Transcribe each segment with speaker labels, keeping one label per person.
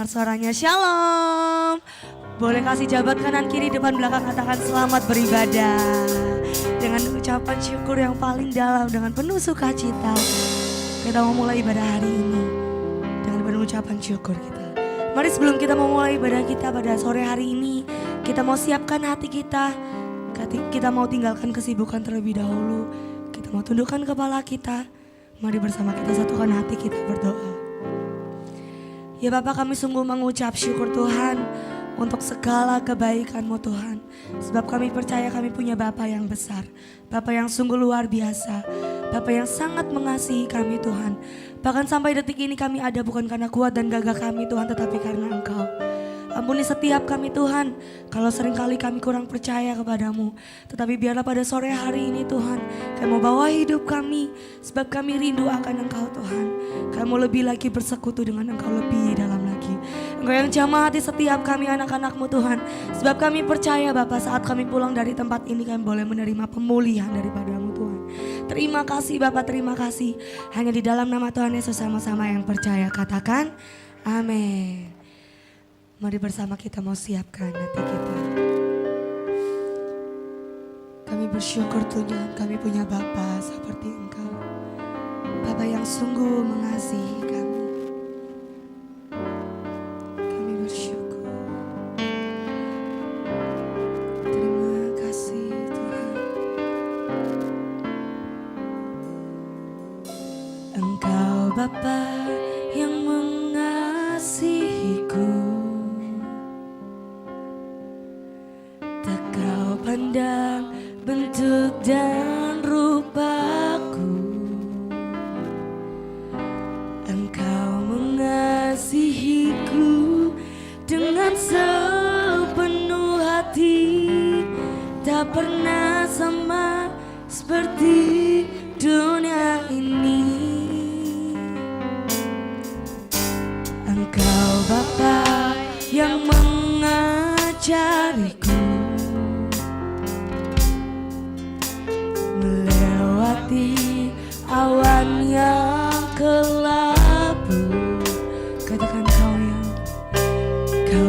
Speaker 1: Suaranya shalom. Boleh kasih jabat kanan kiri depan belakang, katakan selamat beribadah. Dengan ucapan syukur yang paling dalam, dengan penuh sukacita kita mau mulai ibadah hari ini dengan penuh ucapan syukur kita. Mari sebelum kita mau mulai ibadah kita pada sore hari ini, kita mau siapkan hati kita. Kita mau tinggalkan kesibukan terlebih dahulu. Kita mau tundukkan kepala kita. Mari bersama kita satukan hati kita berdoa. Ya Bapa, kami sungguh mengucap syukur Tuhan untuk segala kebaikan-Mu Tuhan. Sebab kami percaya kami punya Bapa yang besar, Bapa yang sungguh luar biasa, Bapa yang sangat mengasihi kami Tuhan. Bahkan sampai detik ini kami ada bukan karena kuat dan gagah kami Tuhan, tetapi karena Engkau. Ampuni setiap kami Tuhan, kalau seringkali kami kurang percaya kepadamu. Tetapi biarlah pada sore hari ini Tuhan, kami mau bawa hidup kami, sebab kami rindu akan Engkau Tuhan. Kami mau lebih lagi bersekutu dengan Engkau lebih dalam lagi. Engkau yang jamah hati setiap kami anak-anak-Mu Tuhan. Sebab kami percaya Bapa, saat kami pulang dari tempat ini kami boleh menerima pemulihan daripada-Mu Tuhan. Terima kasih Bapa, terima kasih. Hanya di dalam nama Tuhan Yesus sama-sama yang percaya katakan amin. Mari bersama kita mau siapkan hati kita. Kami bersyukur Tuhan, kami punya Bapa seperti Engkau. Bapa yang sungguh mengasihi kami. Kami bersyukur. Terima kasih Tuhan. Engkau Bapa yang mengasihiku. Pandang bentuk dan rupaku, Engkau mengasihiku dengan sepenuh hati. Tak pernah sama seperti dunia ini. Engkau Bapa yang mengajariku awan yang kelabu. Katakan kau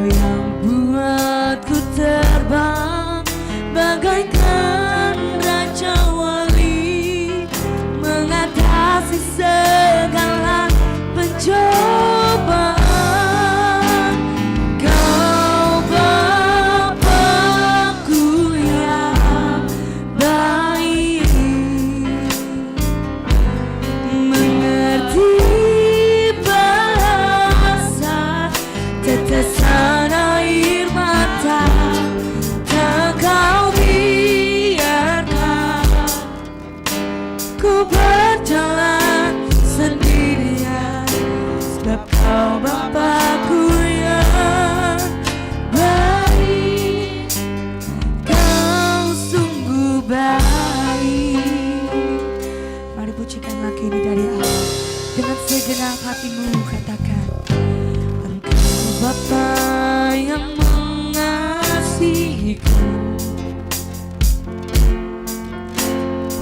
Speaker 1: yang buatku terbang bagaikan raja wali, mengatasi segala pencobaan. Kau Bapakku yang baik, tetesan air mata tak kau biarkan ku berjalan sendirian. Sebab kau Bapakku yang baik, kau sungguh baik. Mari pujikan lagu ini dari awal dengan segenap hatimu, katakan Bapa yang mengasihiku,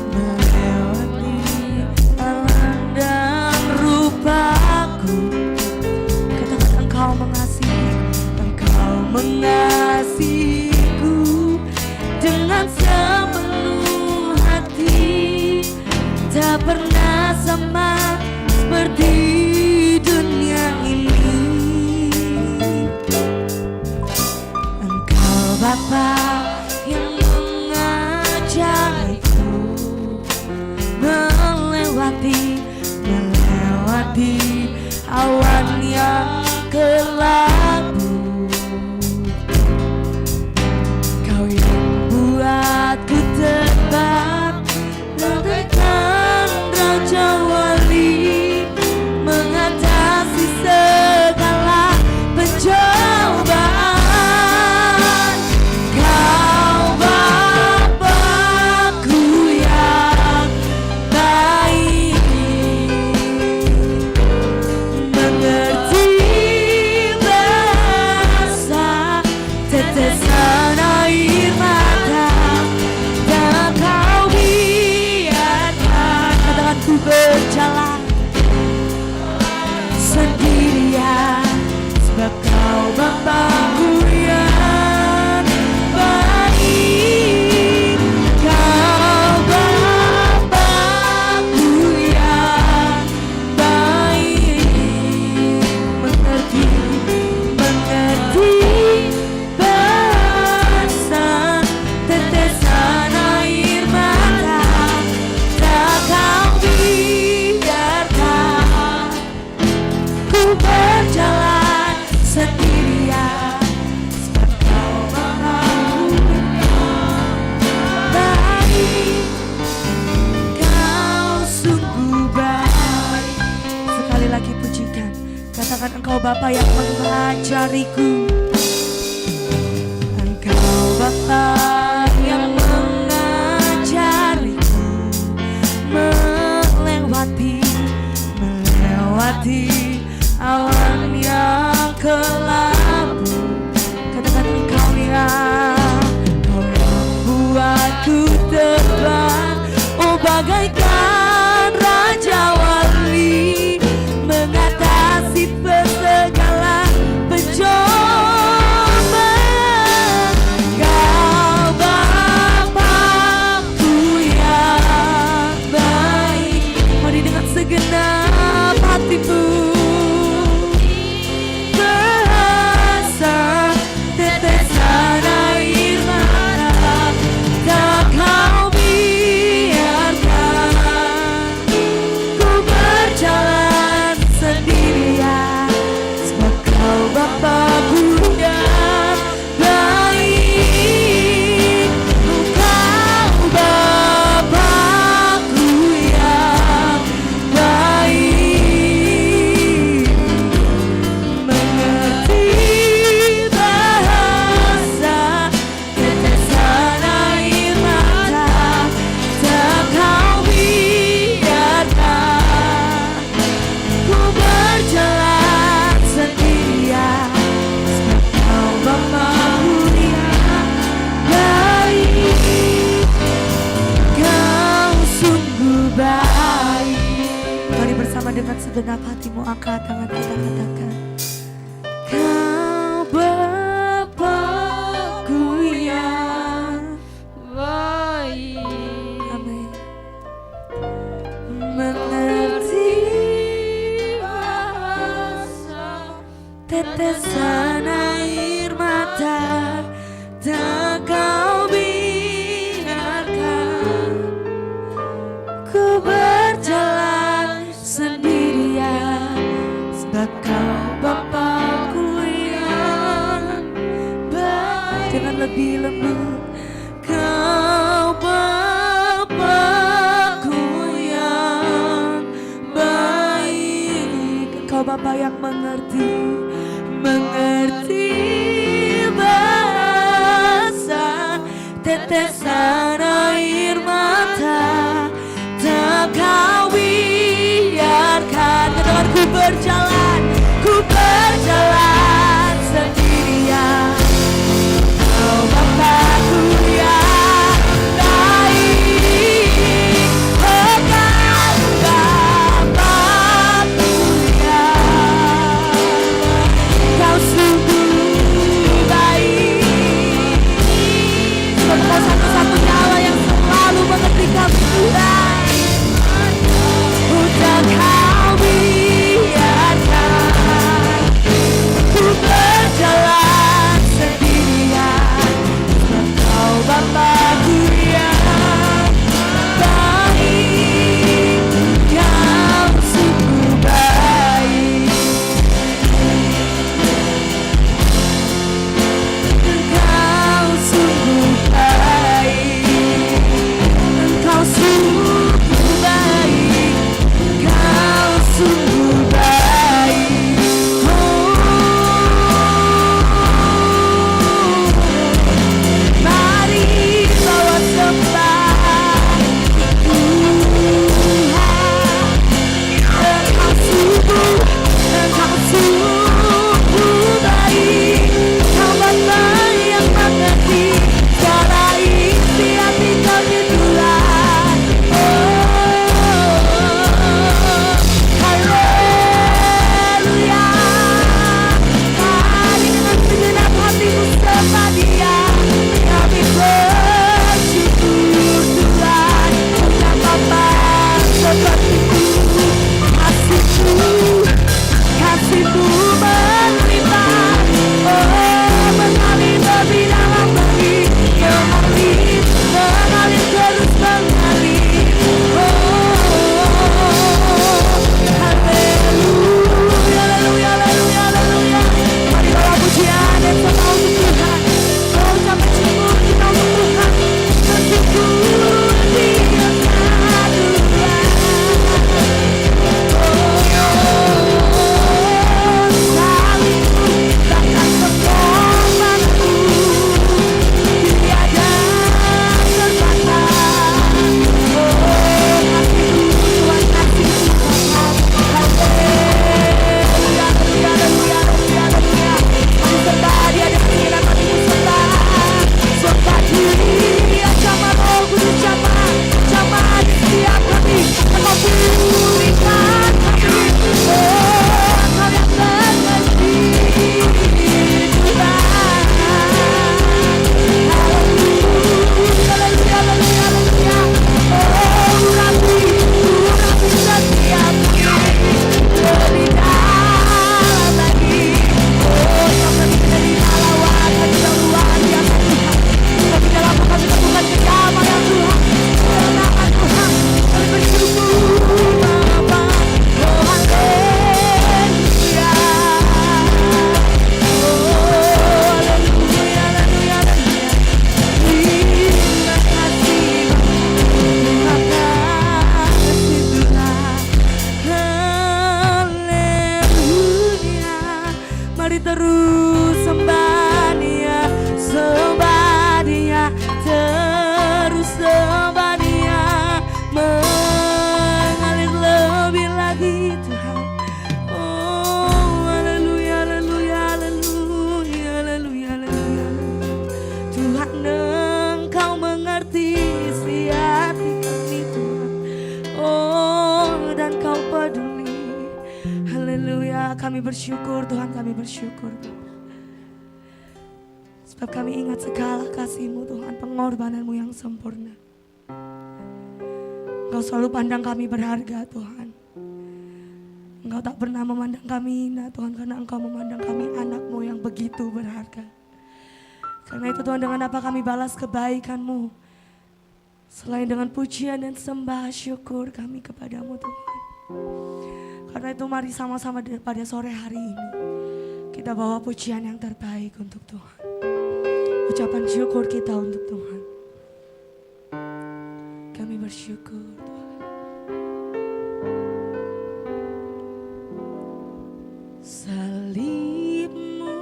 Speaker 1: melewati alam dan rupaku. Katakan Engkau mengasihiku dengan sepenuh hati. Tak pernah sama seperti dunia ini. Bapa yang mengajariku melewati awan yang kelabu. Kau yang buatku terbang bagaikan raja wali, mengatasi segala pencobaan. Mengerti Bapakku yang baik, Kau Bapakku yang baik, mengerti bahasa tetesan air mata, tak Kau biarkan ku berjalan sendirian, sebab Kau Bapakku yang baik, Kau sungguh baik. Sekali lagi pujikan, katakan Engkau Bapa yang mengajariku, Engkau Bapa yang mengajariku melewati awan yang kelabu. Katakan Engkau yang membuatku terbang, oh bagaikan Raja Wali mengatasi segala pencoba. Kau Bapakku yang baik, mari dengan segenap hatimu, bahasa tetesan air mata, tak Kau biarkan ku berjalan sendirian, sebab Kau Bapakku yang baik, Kau Bapakku yang baik, mengerti bahasa tetesan air mata, tak Kau biarkan ku berjalan sendirian, sebab Kau Bapakku yang baik, Kau sungguh baik. Mari bersama dengan segenap hatimu angkat tangan kita, katakan Kau Bapakku yang baik. Amin. Mengerti bahasa tetesan air mata, tak Kau biarkan ku berjalan sendirian, sebab Kau Bapakku yang baik. Jangan lebih lembut, Kau Bapakku yang baik, Engkau Bapa yang mengerti bahasa tetesan air mata, tak Kau biarkan. Katakan ku berjalan sendirian, Kau Bapakku yang baik, oh Kau Bapakku yang Kau sungguh baik, sebab Kau satu-satunya sembah Dia, sembah Dia, terus sembah Dia, mengalir lebih lagi Tuhan. Oh haleluya, haleluya, haleluya, haleluya, haleluya. Tuhan Engkau mengerti isi hati kami Tuhan. Oh dan Kau peduli. Haleluya, kami bersyukur Tuhan, kami bersyukur Tuhan. Sebab kami ingat segala kasih-Mu Tuhan, pengorbanan-Mu yang sempurna. Engkau selalu pandang kami berharga Tuhan. Engkau tak pernah memandang kami hina Tuhan, karena Engkau memandang kami anak-Mu yang begitu berharga. Karena itu Tuhan, dengan apa kami balas kebaikan-Mu selain dengan pujian dan sembah syukur kami kepadamu Tuhan. Karena itu mari sama-sama pada sore hari ini kita bawa pujian yang terbaik untuk Tuhan. Ucapan syukur kita untuk Tuhan. Kami bersyukur Tuhan. Salib-Mu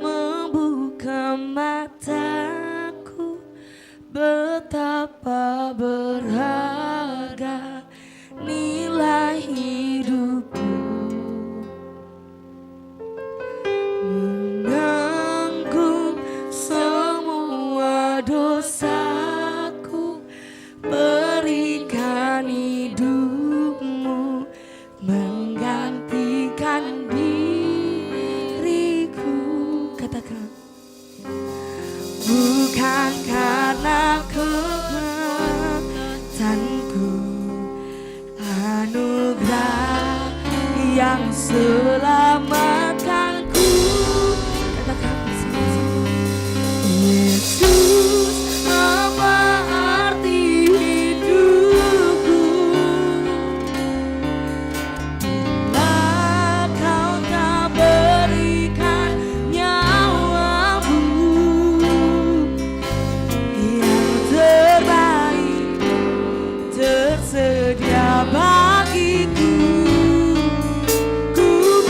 Speaker 1: membuka mataku, betapa berharga nilai hidupku, menanggung semua dosaku, berikan hidupmu, menggantikan diriku. Katakan, bukan karena kekuatanku, anugerah yang selamatkanku. Katakan bersama-sama, Yesus, apa arti hidupku bila Kau tak berikan nyawa-Mu yang terbaik tersedia bagiku. Ku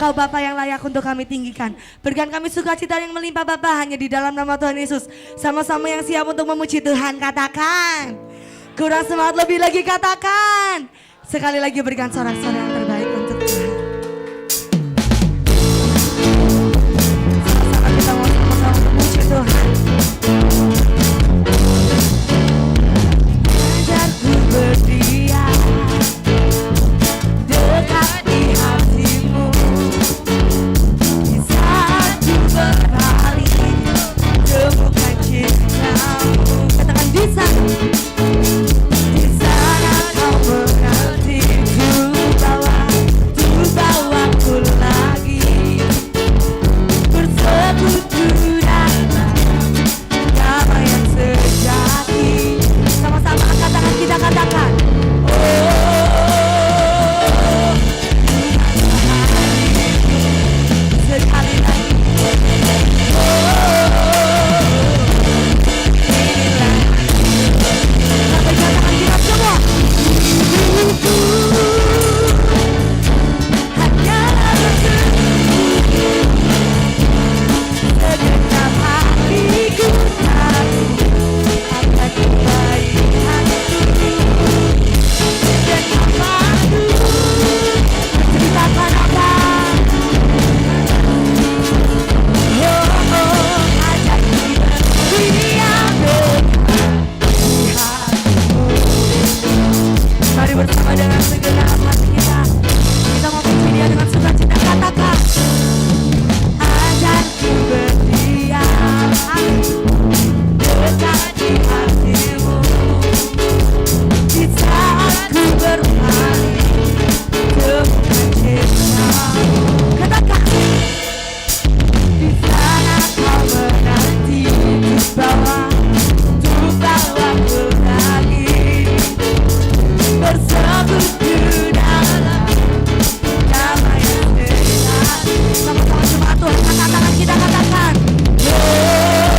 Speaker 1: Engkau Bapa yang layak untuk kami tinggikan. Berikan kami sukacita yang melimpah Bapa, hanya di dalam nama Tuhan Yesus. Sama-sama yang siap untuk memuji Tuhan, katakan. Kurang semangat lebih lagi, katakan. Sekali lagi berikan sorak-sorak yang terbaik untuk Tuhan. Sama-sama kita mau sama-sama memuji Tuhan. Ajarku berdiam dekat di hatimu, di saat ku berpaling temukan cintamu. Katakan di sana kau mengerti, ku bawaku lagi bersekutu dalam damai yang sejati. Sama-sama angkat tangan kita, katakan. Sekali lagi. Inilah. Lambaikan tangan kita semua. Hanyalah berseru. Segenap hatiku tahu akan kebaikan dan namamu. Ceritakan apa? Ajak kita berdiam di hatimu. Mari bersama dengan segenap hati kita mau puji Dia dengan sukacita, katakan. Ajarku berdiam dekat di hatimu, di saat ku berpaling temukan cintamu. Katakan. Di sana kau menanti untuk bawaku lagi bersekutu dalam damai yang sejati. Sama-sama jemaat Tuhan, angkat tangan kita, katakan. Dia bahagia.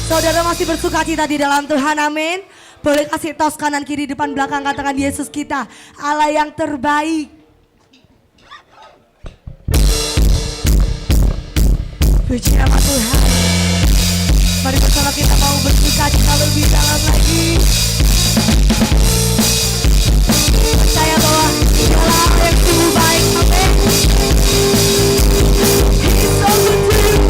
Speaker 1: Saudara masih bersukacita di dalam Tuhan, amin. Boleh kasih tos kanan kiri depan belakang, katakan Yesus kita Allah yang terbaik. Puji nama Tuhan. Mari bersama kita mau bersukacita lebih dalam lagi. Percaya bahwa Dialah Allah yang sungguh baik, amin. He's so good to you.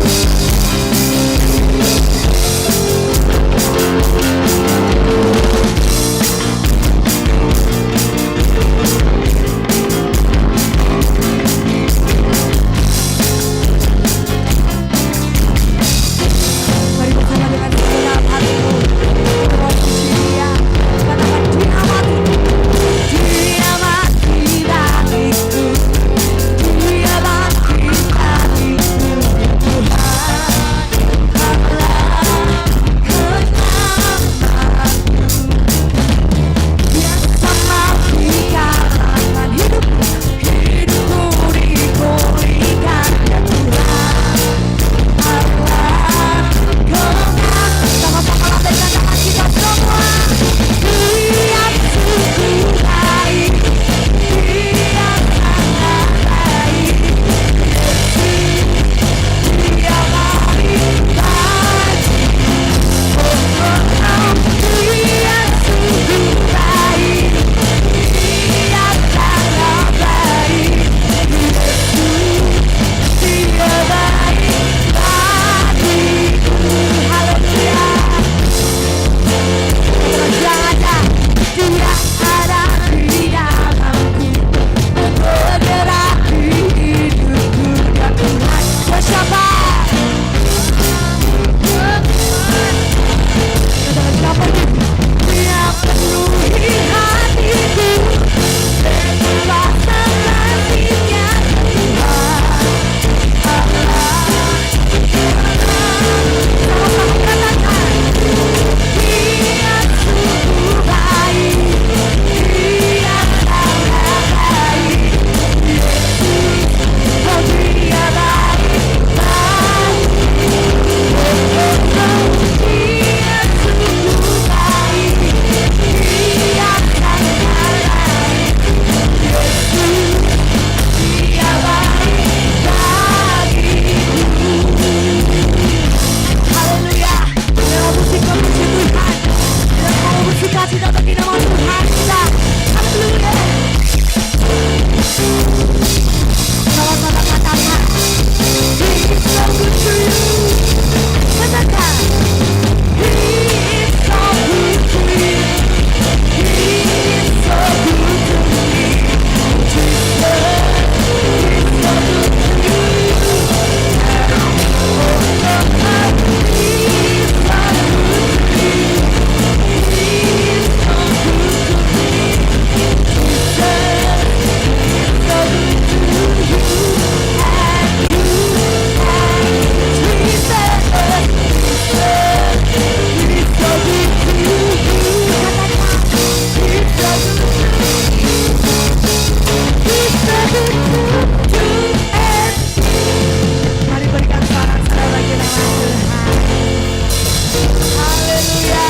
Speaker 1: haleluya.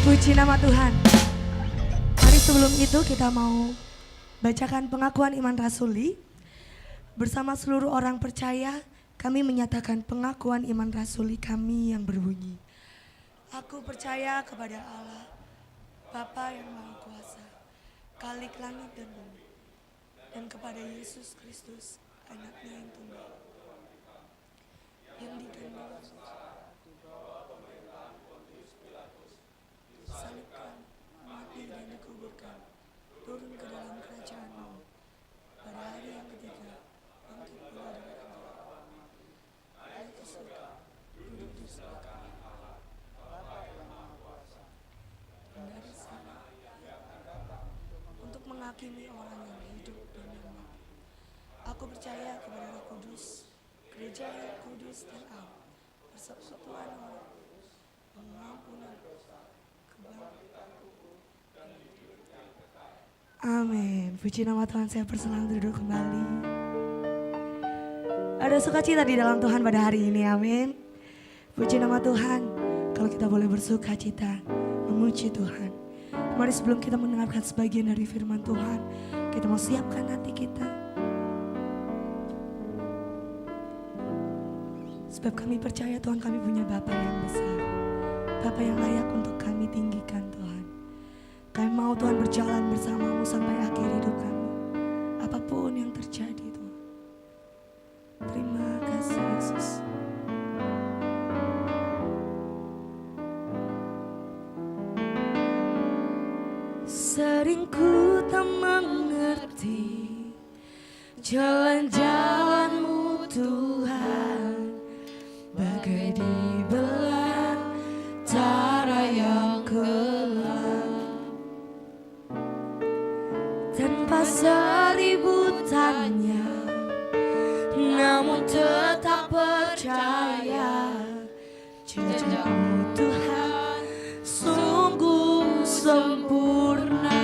Speaker 1: Puji nama Tuhan. Mari sebelum itu kita mau bacakan pengakuan iman rasuli. Bersama seluruh orang percaya, kami menyatakan pengakuan iman rasuli kami yang berbunyi. Aku percaya kepada Allah, Bapa yang Maha Kuasa, Khalik langit dan bumi, dan kepada Yesus Kristus, Anaknya yang tunggal, yang digandeng, disalibkan, mati dan dikuburkan, turun ke dalam kerajaan maut, pada hari yang ketiga, bangkit pula dari kubur, naik ke surga, duduk di sebelah kanan Allah, Bapa yang Maha Kuasa, dan dari sana untuk menghakimi orang yang hidup dan yang mati. Aku percaya kepada Roh Kudus, gereja yang kudus dan am, persekutuan orang, pengampunan kebangkitan. Amin. Puji nama Tuhan, saya persilakan duduk kembali. Ada sukacita di dalam Tuhan pada hari ini, amin. Puji nama Tuhan, kalau kita boleh bersukacita, memuji Tuhan. Mari sebelum kita mendengarkan sebagian dari firman Tuhan, kita mau siapkan hati kita. Sebab kami percaya Tuhan, kami punya Bapa yang besar, Bapa yang layak untuk kami tinggikan Tuhan. Kami mau Tuhan berjalan bersamamu sampai akhir hidup kami, apapun yang terjadi Tuhan. Terima kasih Yesus. Sering ku tak mengerti jalan-jalan-Mu Tuhan, bagai di belantara yang gelap, tanpa seribu tanya, namun tetap percaya jejak-Mu Tuhan sungguh sempurna.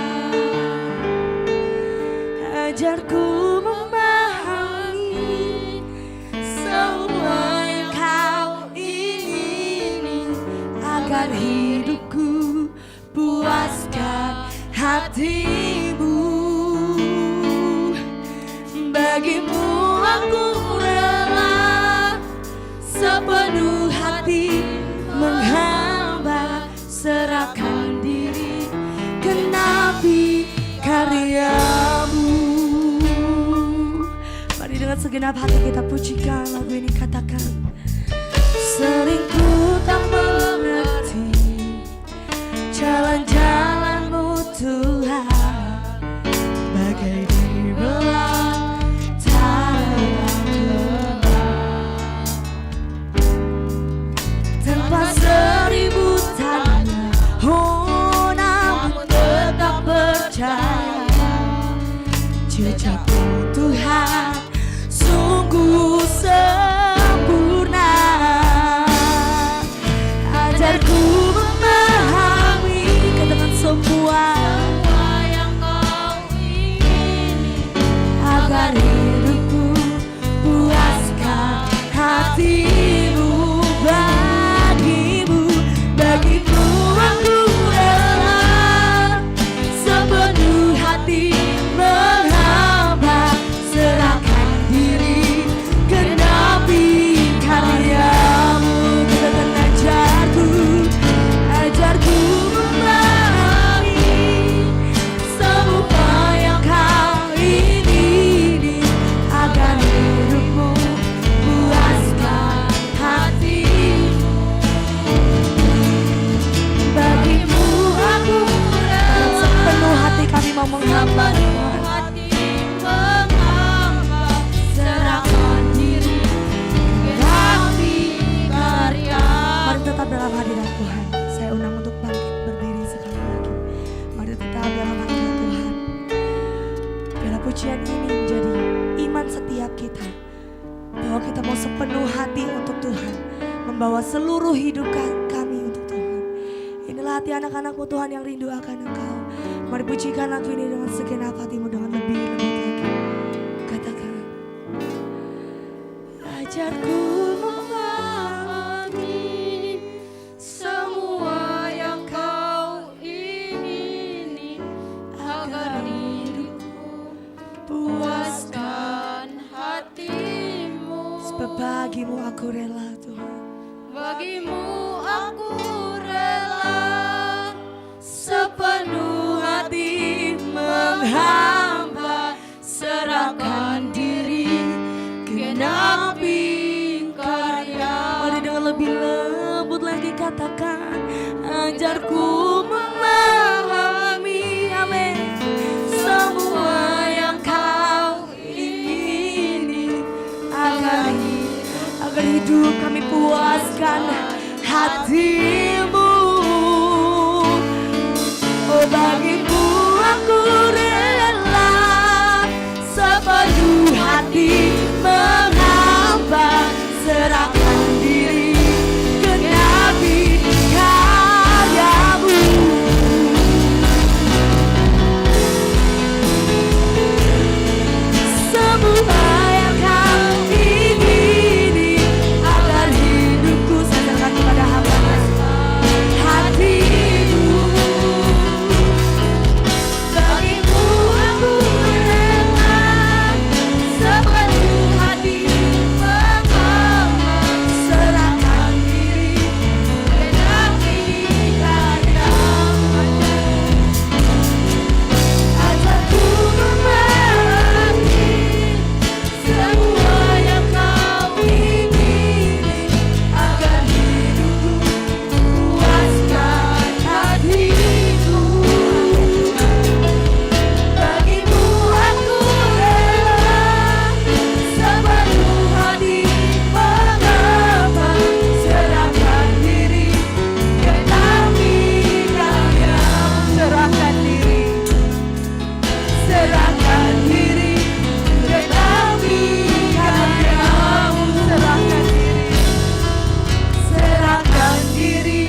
Speaker 1: Ajarku memahami semua yang Kau ingini, agar hidupku puaskan hati-Mu. Bagimu aku rela sepenuh hati menghamba, serahkan diri genapi karya-Mu. Mari dengan segenap hati kita pujikan lagu ini, katakan. Sering ku tak mengerti jalan-jalan-Mu Tuhan, bagai di belantara yang gelap, tanpa seribu tanya, oh namun tetap percaya jejak-Mu Tuhan sungguh sempurna. Ajarku memahami, katakan semua yang Kau ingini, agar hidupku puaskan hati-Mu. Bagimu aku rela sepenuh hati menghamba, serahkan diri genapi karya-Mu. Katakan ajarku memahami semua yang Kau ingini, agar hidupmu puaskan hati-Mu. Bagimu aku rela sepenuh hati kami mau menghamba, serahkan diri genapi karya. Mari tetap dalam hadirat Tuhan. Saya undang untuk bangkit berdiri sekali lagi. Mari tetap dalam hadirat Tuhan. Biarlah pujian ini menjadi iman setiap kita, bahwa kita mau sepenuh hati untuk Tuhan, membawa seluruh hidup kami untuk Tuhan. Inilah hati anak-anak-Mu Tuhan yang rindu akan Engkau. Mari pujikan lagu ini dengan segenap hatimu, dengan lebih-lebih lagi. Katakan, ajarku memahami semua Bagimu aku rela Tuhan.
Speaker 2: Bagimu aku rela sepenuh hati menghamba, serahkan diri genapi karya.
Speaker 1: Mari dengan lebih lembut lagi katakan, ajarku memahami, amin, semua yang kau ingini, agar hidup kami puaskan hatimu. Oh, bagimu aku rela sepenuh hati menghamba, serahkan diri genapi karyamu. Semua yang kau ingini, agar hidupku serahkan kepada hamba hatimu.
Speaker 2: Bagimu aku rela sepenuh hati menghamba,
Speaker 1: Serahkan diri
Speaker 2: genapi karya-Mu.
Speaker 1: ajarku memahami
Speaker 2: Semua yang kau ingini,
Speaker 1: agar hidupku
Speaker 2: puaskan hatiku. Bagimu aku rela sepenuh hati menghamba, serahkan diri genapi karya-Mu.
Speaker 1: serahkan diri,
Speaker 2: Serahkan diri genapi karya-Mu.
Speaker 1: serahkan diri.
Speaker 2: Serahkan diri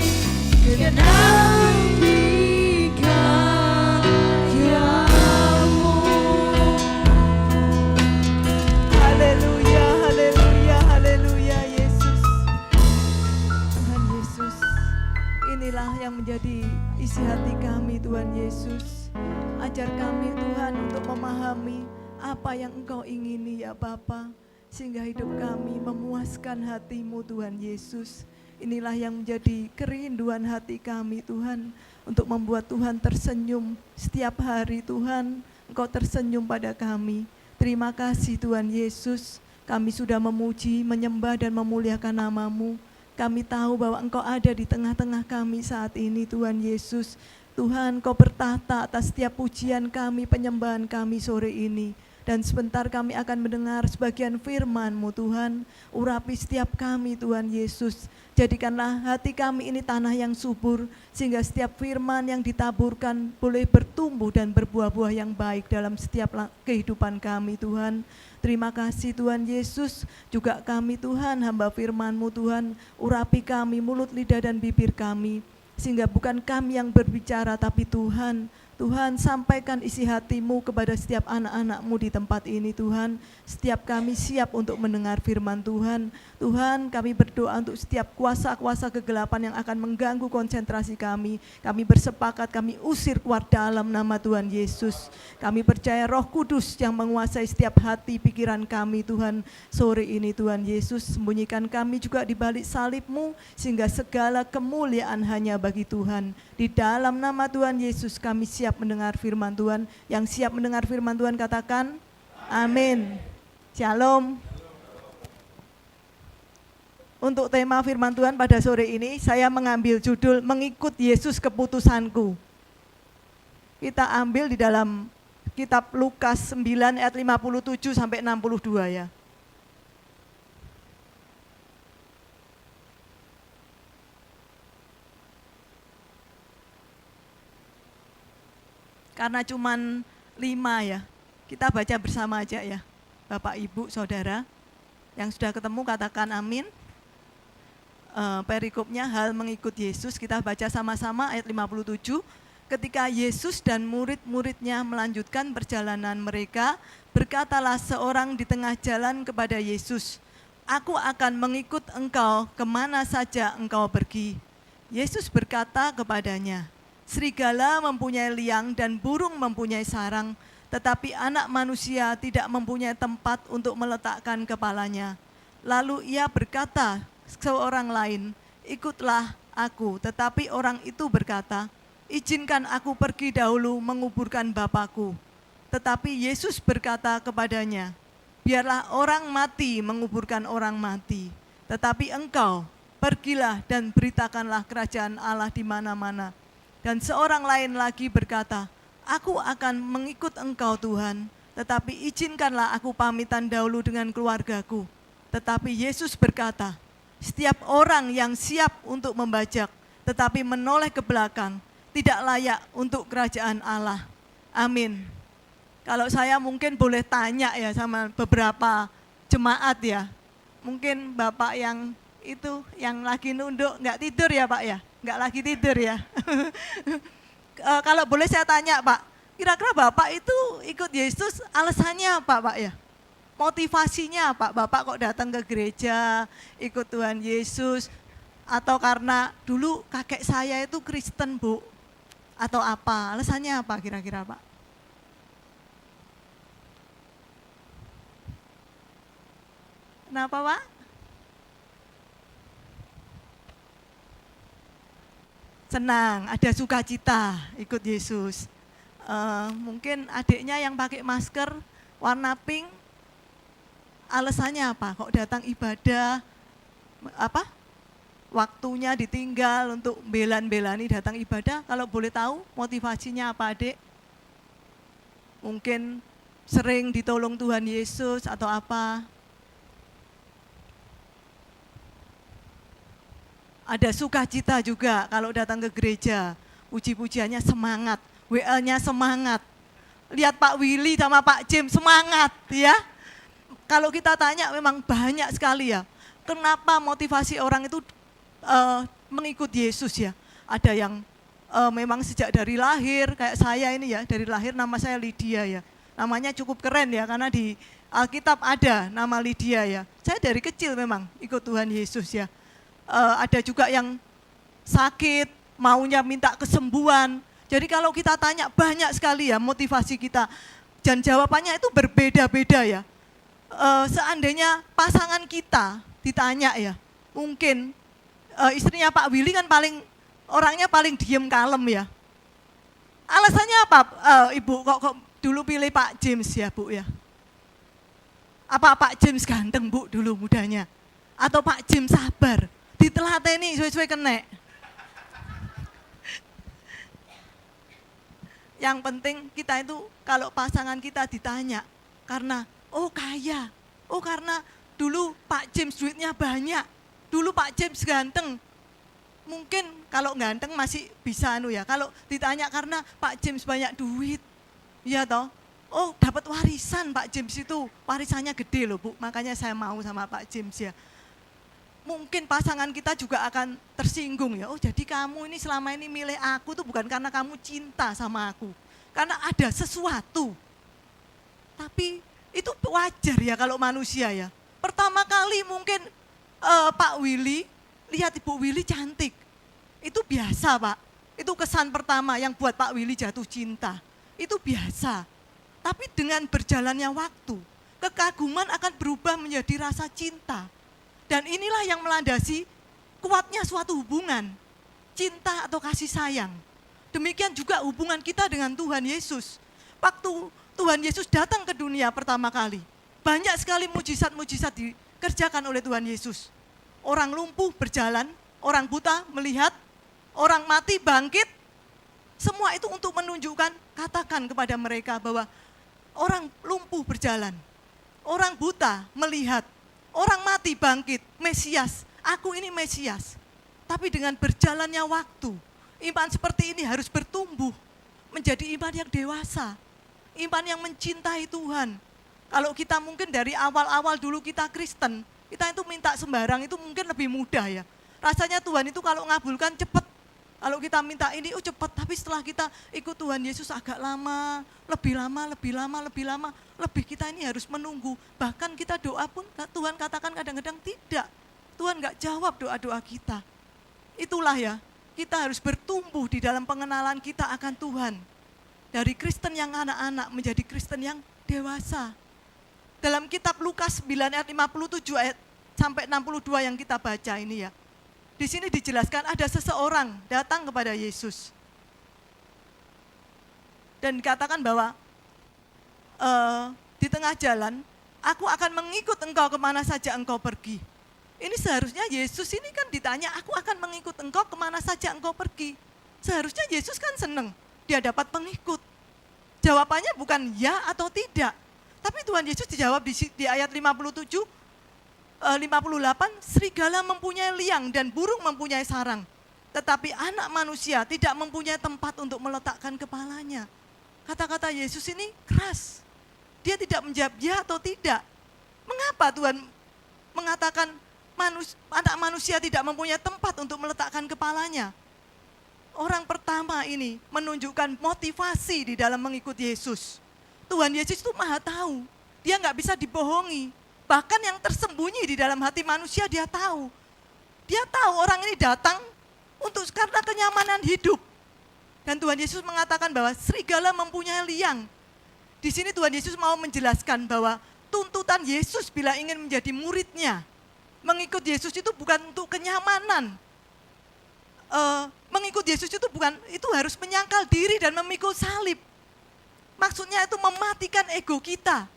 Speaker 2: genapi karya-Mu.
Speaker 3: Haleluya, haleluya, haleluya Yesus. Tuhan Yesus, inilah yang menjadi isi hati kami Tuhan Yesus. Ajar kami Tuhan untuk memahami apa yang Engkau ingini ya Bapa, sehingga hidup kami memuaskan hati-Mu Tuhan Yesus. Inilah yang menjadi kerinduan hati kami Tuhan, untuk membuat Tuhan tersenyum setiap hari Tuhan. Engkau tersenyum pada kami. Terima kasih Tuhan Yesus, kami sudah memuji, menyembah dan memuliakan nama-Mu. Kami tahu bahwa Engkau ada di tengah-tengah kami saat ini Tuhan Yesus. Tuhan, Kau bertahta atas setiap pujian kami, penyembahan kami sore ini. Dan sebentar kami akan mendengar sebagian firman-Mu Tuhan. Urapi setiap kami Tuhan Yesus. Jadikanlah hati kami ini tanah yang subur, sehingga setiap firman yang ditaburkan boleh bertumbuh dan berbuah-buah yang baik dalam setiap kehidupan kami Tuhan. Terima kasih Tuhan Yesus, juga kami Tuhan, hamba firman-Mu Tuhan, urapi kami mulut, lidah dan bibir kami, sehingga bukan kami yang berbicara tapi Tuhan. Tuhan, sampaikan isi hati-Mu kepada setiap anak-anak-Mu di tempat ini Tuhan. Setiap kami siap untuk mendengar firman Tuhan. Tuhan, kami berdoa untuk setiap kuasa-kuasa kegelapan yang akan mengganggu konsentrasi kami. Kami bersepakat, kami usir keluar dalam nama Tuhan Yesus. Kami percaya Roh Kudus yang menguasai setiap hati pikiran kami Tuhan. Sore ini Tuhan Yesus, sembunyikan kami juga di balik salib-Mu, sehingga segala kemuliaan hanya bagi Tuhan. Di dalam nama Tuhan Yesus kami siap mendengar firman Tuhan. Yang siap mendengar firman Tuhan katakan amin. Shalom. Untuk tema firman Tuhan pada sore ini saya mengambil judul Mengikut Yesus Keputusanku. Kita ambil di dalam kitab Lukas 9 ayat 57 sampai 62 ya. Karena cuman 5 ya, kita baca bersama aja ya. Bapak, Ibu, Saudara, yang sudah ketemu katakan amin. Perikopnya hal mengikut Yesus, kita baca sama-sama ayat 57. Ketika Yesus dan murid-muridnya melanjutkan perjalanan mereka, berkatalah seorang di tengah jalan kepada Yesus, "Aku akan mengikut engkau kemana saja engkau pergi." Yesus berkata kepadanya, "Serigala mempunyai liang dan burung mempunyai sarang, tetapi anak manusia tidak mempunyai tempat untuk meletakkan kepalanya." Lalu ia berkata seorang lain, ikutlah aku. Tetapi orang itu berkata, izinkan aku pergi dahulu menguburkan Bapakku. Tetapi Yesus berkata kepadanya, biarlah orang mati menguburkan orang mati. Tetapi engkau pergilah dan beritakanlah kerajaan Allah di mana-mana. Dan seorang lain lagi berkata, aku akan mengikut engkau Tuhan, tetapi izinkanlah aku pamitan dahulu dengan keluargaku. Tetapi Yesus berkata, setiap orang yang siap untuk membajak, tetapi menoleh ke belakang, tidak layak untuk kerajaan Allah. Amin. Kalau saya mungkin boleh tanya ya sama beberapa jemaat ya. Mungkin Bapak yang itu yang lagi nunduk nggak tidur ya Pak ya? Nggak lagi tidur ya. Kalau boleh saya tanya Pak, kira-kira Bapak itu ikut Yesus alasannya apa Pak ya? Motivasinya apa? Bapak kok datang ke gereja, ikut Tuhan Yesus, atau karena dulu kakek saya itu Kristen Bu? Atau apa? Alasannya apa kira-kira Pak? Kenapa Pak? Senang, ada sukacita ikut Yesus. Mungkin adiknya yang pakai masker warna pink, alasannya apa? Kok datang ibadah, apa? Waktunya ditinggal untuk belan-belani datang ibadah. Kalau boleh tahu motivasinya apa adik? Mungkin sering ditolong Tuhan Yesus atau apa? Ada sukacita juga kalau datang ke gereja. Puji-pujiannya semangat, WL-nya semangat. Lihat Pak Willy sama Pak Jim semangat ya. Kalau kita tanya memang banyak sekali ya. Kenapa motivasi orang itu mengikut Yesus ya? Ada yang memang sejak dari lahir, kayak saya ini ya, dari lahir nama saya Lydia ya. Namanya cukup keren ya, karena di Alkitab ada nama Lydia ya. Saya dari kecil memang ikut Tuhan Yesus ya. Ada juga yang sakit, maunya minta kesembuhan. Jadi kalau kita tanya banyak sekali ya motivasi kita. Dan jawabannya itu berbeda-beda ya. Seandainya pasangan kita ditanya ya, mungkin istrinya Pak Willy kan orangnya paling diem kalem ya. Alasannya apa Ibu kok dulu pilih Pak James ya Bu ya? Apa Pak James ganteng Bu dulu mudanya? Atau Pak James sabar? Ditelateni suwe-suwe kena. Yang penting kita itu kalau pasangan kita ditanya karena kaya, karena dulu Pak James duitnya banyak, dulu Pak James ganteng. Mungkin kalau ganteng masih bisa ya. Kalau ditanya karena Pak James banyak duit, ya toh. Oh dapat warisan Pak James itu, warisannya gede loh Bu. Makanya saya mau sama Pak James ya. Mungkin pasangan kita juga akan tersinggung ya. Oh jadi kamu ini selama ini milih aku tuh bukan karena kamu cinta sama aku. Karena ada sesuatu. Tapi itu wajar ya kalau manusia ya. Pertama kali mungkin Pak Willy, lihat Ibu Willy cantik. Itu biasa Pak. Itu kesan pertama yang buat Pak Willy jatuh cinta. Itu biasa. Tapi dengan berjalannya waktu, kekaguman akan berubah menjadi rasa cinta. Dan inilah yang melandasi kuatnya suatu hubungan, cinta atau kasih sayang. Demikian juga hubungan kita dengan Tuhan Yesus. Waktu Tuhan Yesus datang ke dunia pertama kali, banyak sekali mujizat-mujizat dikerjakan oleh Tuhan Yesus. Orang lumpuh berjalan, orang buta melihat, orang mati bangkit. Semua itu untuk menunjukkan, katakan kepada mereka bahwa orang lumpuh berjalan, orang buta melihat, orang mati bangkit, Mesias, aku ini Mesias. Tapi dengan berjalannya waktu, iman seperti ini harus bertumbuh menjadi iman yang dewasa, iman yang mencintai Tuhan. Kalau kita mungkin dari awal-awal dulu kita Kristen, kita itu minta sembarang itu mungkin lebih mudah ya. Rasanya Tuhan itu kalau ngabulkan cepat. Kalau kita minta ini cepat, tapi setelah kita ikut Tuhan Yesus agak lama, lebih kita ini harus menunggu. Bahkan kita doa pun Tuhan katakan kadang-kadang tidak. Tuhan gak jawab doa-doa kita. Itulah ya, kita harus bertumbuh di dalam pengenalan kita akan Tuhan. Dari Kristen yang anak-anak menjadi Kristen yang dewasa. Dalam kitab Lukas 9 ayat 57 sampai 62 yang kita baca ini ya. Di sini dijelaskan ada seseorang datang kepada Yesus. Dan dikatakan bahwa di tengah jalan, aku akan mengikut engkau kemana saja engkau pergi. Ini seharusnya Yesus ini kan ditanya, aku akan mengikut engkau kemana saja engkau pergi. Seharusnya Yesus kan senang, dia dapat pengikut. Jawabannya bukan ya atau tidak. Tapi Tuhan Yesus dijawab di ayat 58, serigala mempunyai liang dan burung mempunyai sarang. Tetapi anak manusia tidak mempunyai tempat untuk meletakkan kepalanya. Kata-kata Yesus ini keras. Dia tidak menjawab ya atau tidak. Mengapa Tuhan mengatakan anak manusia tidak mempunyai tempat untuk meletakkan kepalanya? Orang pertama ini menunjukkan motivasi di dalam mengikut Yesus. Tuhan Yesus itu maha tahu. Dia nggak bisa dibohongi. Bahkan yang tersembunyi di dalam hati manusia dia tahu. Dia tahu orang ini datang karena kenyamanan hidup. Dan Tuhan Yesus mengatakan bahwa serigala mempunyai liang. Di sini Tuhan Yesus mau menjelaskan bahwa tuntutan Yesus bila ingin menjadi muridnya, mengikut Yesus itu bukan untuk kenyamanan. Mengikut Yesus itu harus menyangkal diri dan memikul salib. Maksudnya itu mematikan ego kita.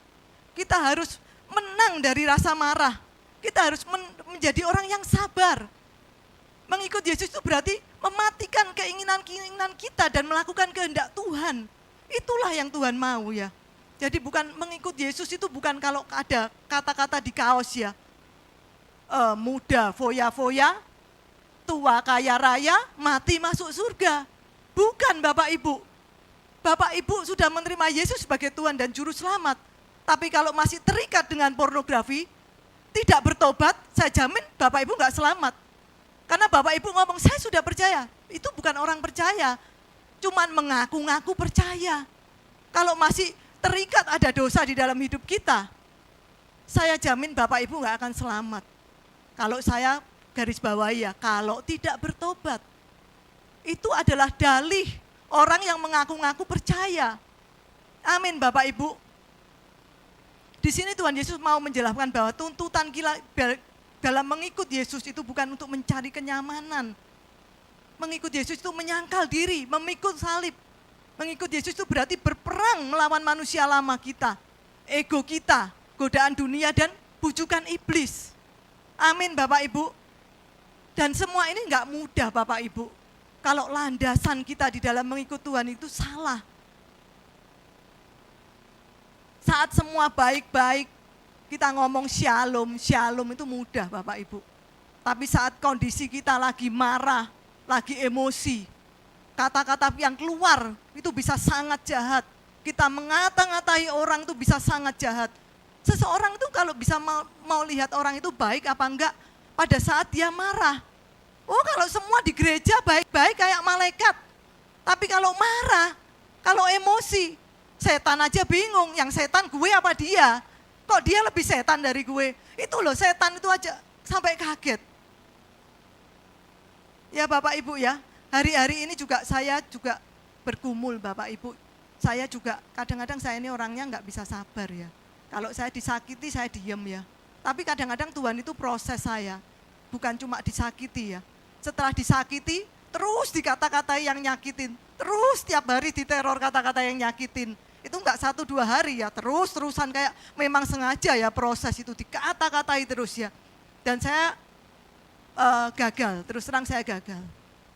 Speaker 3: Kita harus menang dari rasa marah. Kita harus menjadi orang yang sabar. Mengikut Yesus itu berarti mematikan keinginan-keinginan kita dan melakukan kehendak Tuhan. Itulah yang Tuhan mau ya. Jadi bukan mengikut Yesus itu bukan kalau ada kata-kata di kaos ya. Muda foya-foya, tua kaya raya, mati masuk surga. Bukan Bapak Ibu. Bapak Ibu sudah menerima Yesus sebagai Tuhan dan Juru Selamat. Tapi kalau masih terikat dengan pornografi, tidak bertobat, saya jamin Bapak Ibu nggak selamat. Karena Bapak Ibu ngomong, saya sudah percaya. Itu bukan orang percaya. Cuman mengaku-ngaku percaya. Kalau masih terikat ada dosa di dalam hidup kita, saya jamin Bapak Ibu nggak akan selamat. Kalau saya garis bawahi ya, kalau tidak bertobat, itu adalah dalih orang yang mengaku-ngaku percaya. Amin Bapak Ibu. Di sini Tuhan Yesus mau menjelaskan bahwa tuntutan kita dalam mengikut Yesus itu bukan untuk mencari kenyamanan. Mengikut Yesus itu menyangkal diri, memikul salib. Mengikut Yesus itu berarti berperang melawan manusia lama kita, ego kita, godaan dunia dan bujukan iblis. Amin Bapak Ibu. Dan semua ini enggak mudah Bapak Ibu. Kalau landasan kita di dalam mengikut Tuhan itu salah. Saat semua baik-baik, kita ngomong shalom, shalom itu mudah Bapak Ibu. Tapi saat kondisi kita lagi marah, lagi emosi, kata-kata yang keluar itu bisa sangat jahat. Kita mengata-ngatai orang itu bisa sangat jahat. Seseorang itu kalau bisa mau lihat orang itu baik apa enggak pada saat dia marah. Oh kalau semua di gereja baik-baik kayak malaikat. Tapi kalau marah, kalau emosi, setan aja bingung. Yang setan gue apa dia? Kok dia lebih setan dari gue? Itu loh setan itu aja sampai kaget. Ya Bapak Ibu ya, hari-hari ini juga saya juga bergumul Bapak Ibu. Saya juga kadang-kadang saya ini orangnya nggak bisa sabar ya. Kalau saya disakiti saya diem ya. Tapi kadang-kadang Tuhan itu proses saya. Bukan cuma disakiti ya. Setelah disakiti terus dikata-katai yang nyakitin. Terus tiap hari diteror kata-kata yang nyakitin. Itu enggak 1-2 hari ya, terus-terusan kayak memang sengaja ya proses itu dikata-katai terus ya. Dan saya gagal, terus terang saya gagal.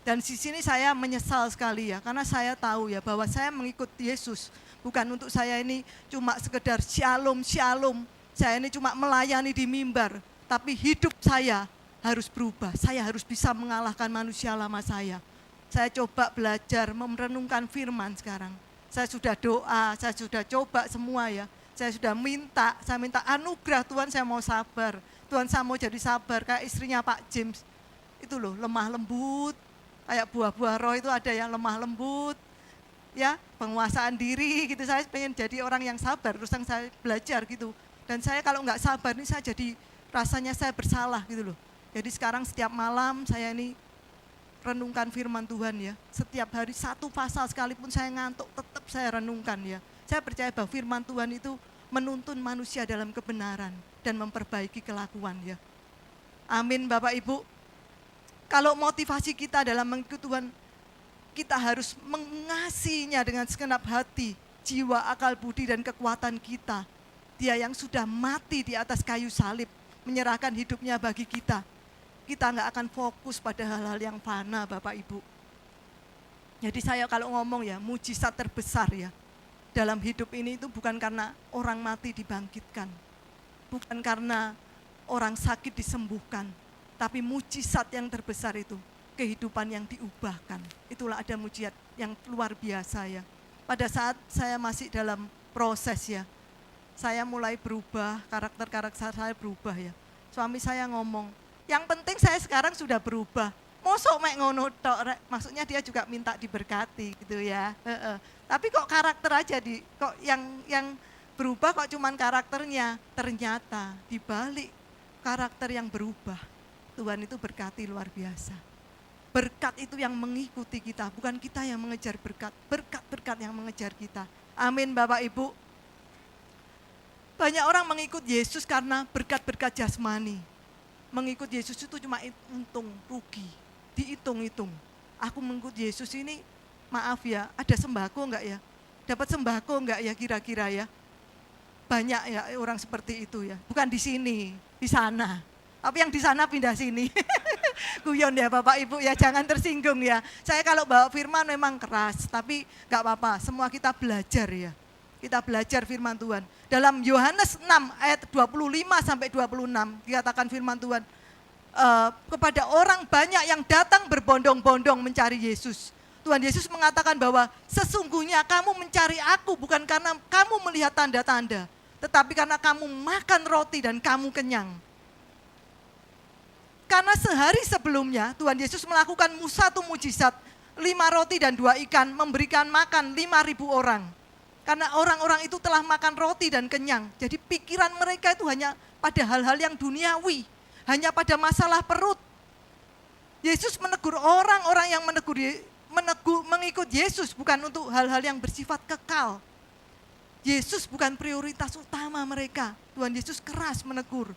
Speaker 3: Dan di sini saya menyesal sekali ya, karena saya tahu ya bahwa saya mengikut Yesus. Bukan untuk saya ini cuma sekedar shalom, shalom. Saya ini cuma melayani di mimbar. Tapi hidup saya harus berubah, saya harus bisa mengalahkan manusia lama saya. Saya coba belajar merenungkan firman sekarang. Saya sudah doa, saya sudah coba semua ya. Saya sudah saya minta anugerah Tuhan, saya mau sabar. Tuhan saya mau jadi sabar, kayak istrinya Pak James. Itu loh, lemah lembut. Kayak buah-buah roh itu ada yang lemah lembut. Ya, penguasaan diri gitu. Saya pengen jadi orang yang sabar, terus yang saya belajar gitu. Dan saya kalau nggak sabar ini saya jadi rasanya saya bersalah gitu loh. Jadi sekarang setiap malam saya ini renungkan firman Tuhan ya. Setiap hari 1 pasal sekalipun saya ngantuk tetap saya renungkan ya. Saya percaya bahwa firman Tuhan itu menuntun manusia dalam kebenaran dan memperbaiki kelakuan ya. Amin Bapak Ibu. Kalau motivasi kita dalam mengikut Tuhan, kita harus mengasihinya dengan segenap hati, jiwa, akal, budi, dan kekuatan kita. Dia yang sudah mati di atas kayu salib, menyerahkan hidupnya bagi kita. Kita nggak akan fokus pada hal-hal yang fana Bapak Ibu. Jadi saya kalau ngomong ya, mujizat terbesar ya dalam hidup ini itu bukan karena orang mati dibangkitkan, bukan karena orang sakit disembuhkan, tapi mujizat yang terbesar itu kehidupan yang diubahkan. Itulah ada mujizat yang luar biasa ya. Pada saat saya masih dalam proses ya, saya mulai berubah, karakter saya berubah ya. Suami saya ngomong, yang penting saya sekarang sudah berubah. Mosok mek ngono tok, maksudnya dia juga minta diberkati gitu ya. Tapi kok karakter aja kok yang berubah kok cuman karakternya. Ternyata di balik karakter yang berubah, Tuhan itu berkati luar biasa. Berkat itu yang mengikuti kita, bukan kita yang mengejar berkat. Berkat-berkat yang mengejar kita. Amin Bapak Ibu. Banyak orang mengikut Yesus karena berkat-berkat jasmani. Mengikut Yesus itu cuma untung, rugi, dihitung-hitung. Aku mengikut Yesus ini, maaf ya, ada sembako enggak ya? Dapat sembako enggak ya kira-kira ya? Banyak ya orang seperti itu ya. Bukan di sini, di sana. Tapi yang di sana pindah sini. Guyon ya Bapak Ibu ya, jangan tersinggung ya. Saya kalau bawa firman memang keras, tapi enggak apa-apa. Semua kita belajar ya. Kita belajar firman Tuhan. Dalam Yohanes 6 ayat 25 sampai 26 dikatakan firman Tuhan, kepada orang banyak yang datang berbondong-bondong mencari Yesus. Tuhan Yesus mengatakan bahwa sesungguhnya kamu mencari aku bukan karena kamu melihat tanda-tanda, tetapi karena kamu makan roti dan kamu kenyang. Karena sehari sebelumnya Tuhan Yesus melakukan satu mujizat, 5 roti dan 2 ikan, memberikan makan 5.000 orang. Karena orang-orang itu telah makan roti dan kenyang. Jadi pikiran mereka itu hanya pada hal-hal yang duniawi. Hanya pada masalah perut. Yesus menegur orang-orang yang mengikut Yesus bukan untuk hal-hal yang bersifat kekal. Yesus bukan prioritas utama mereka. Tuhan Yesus keras menegur.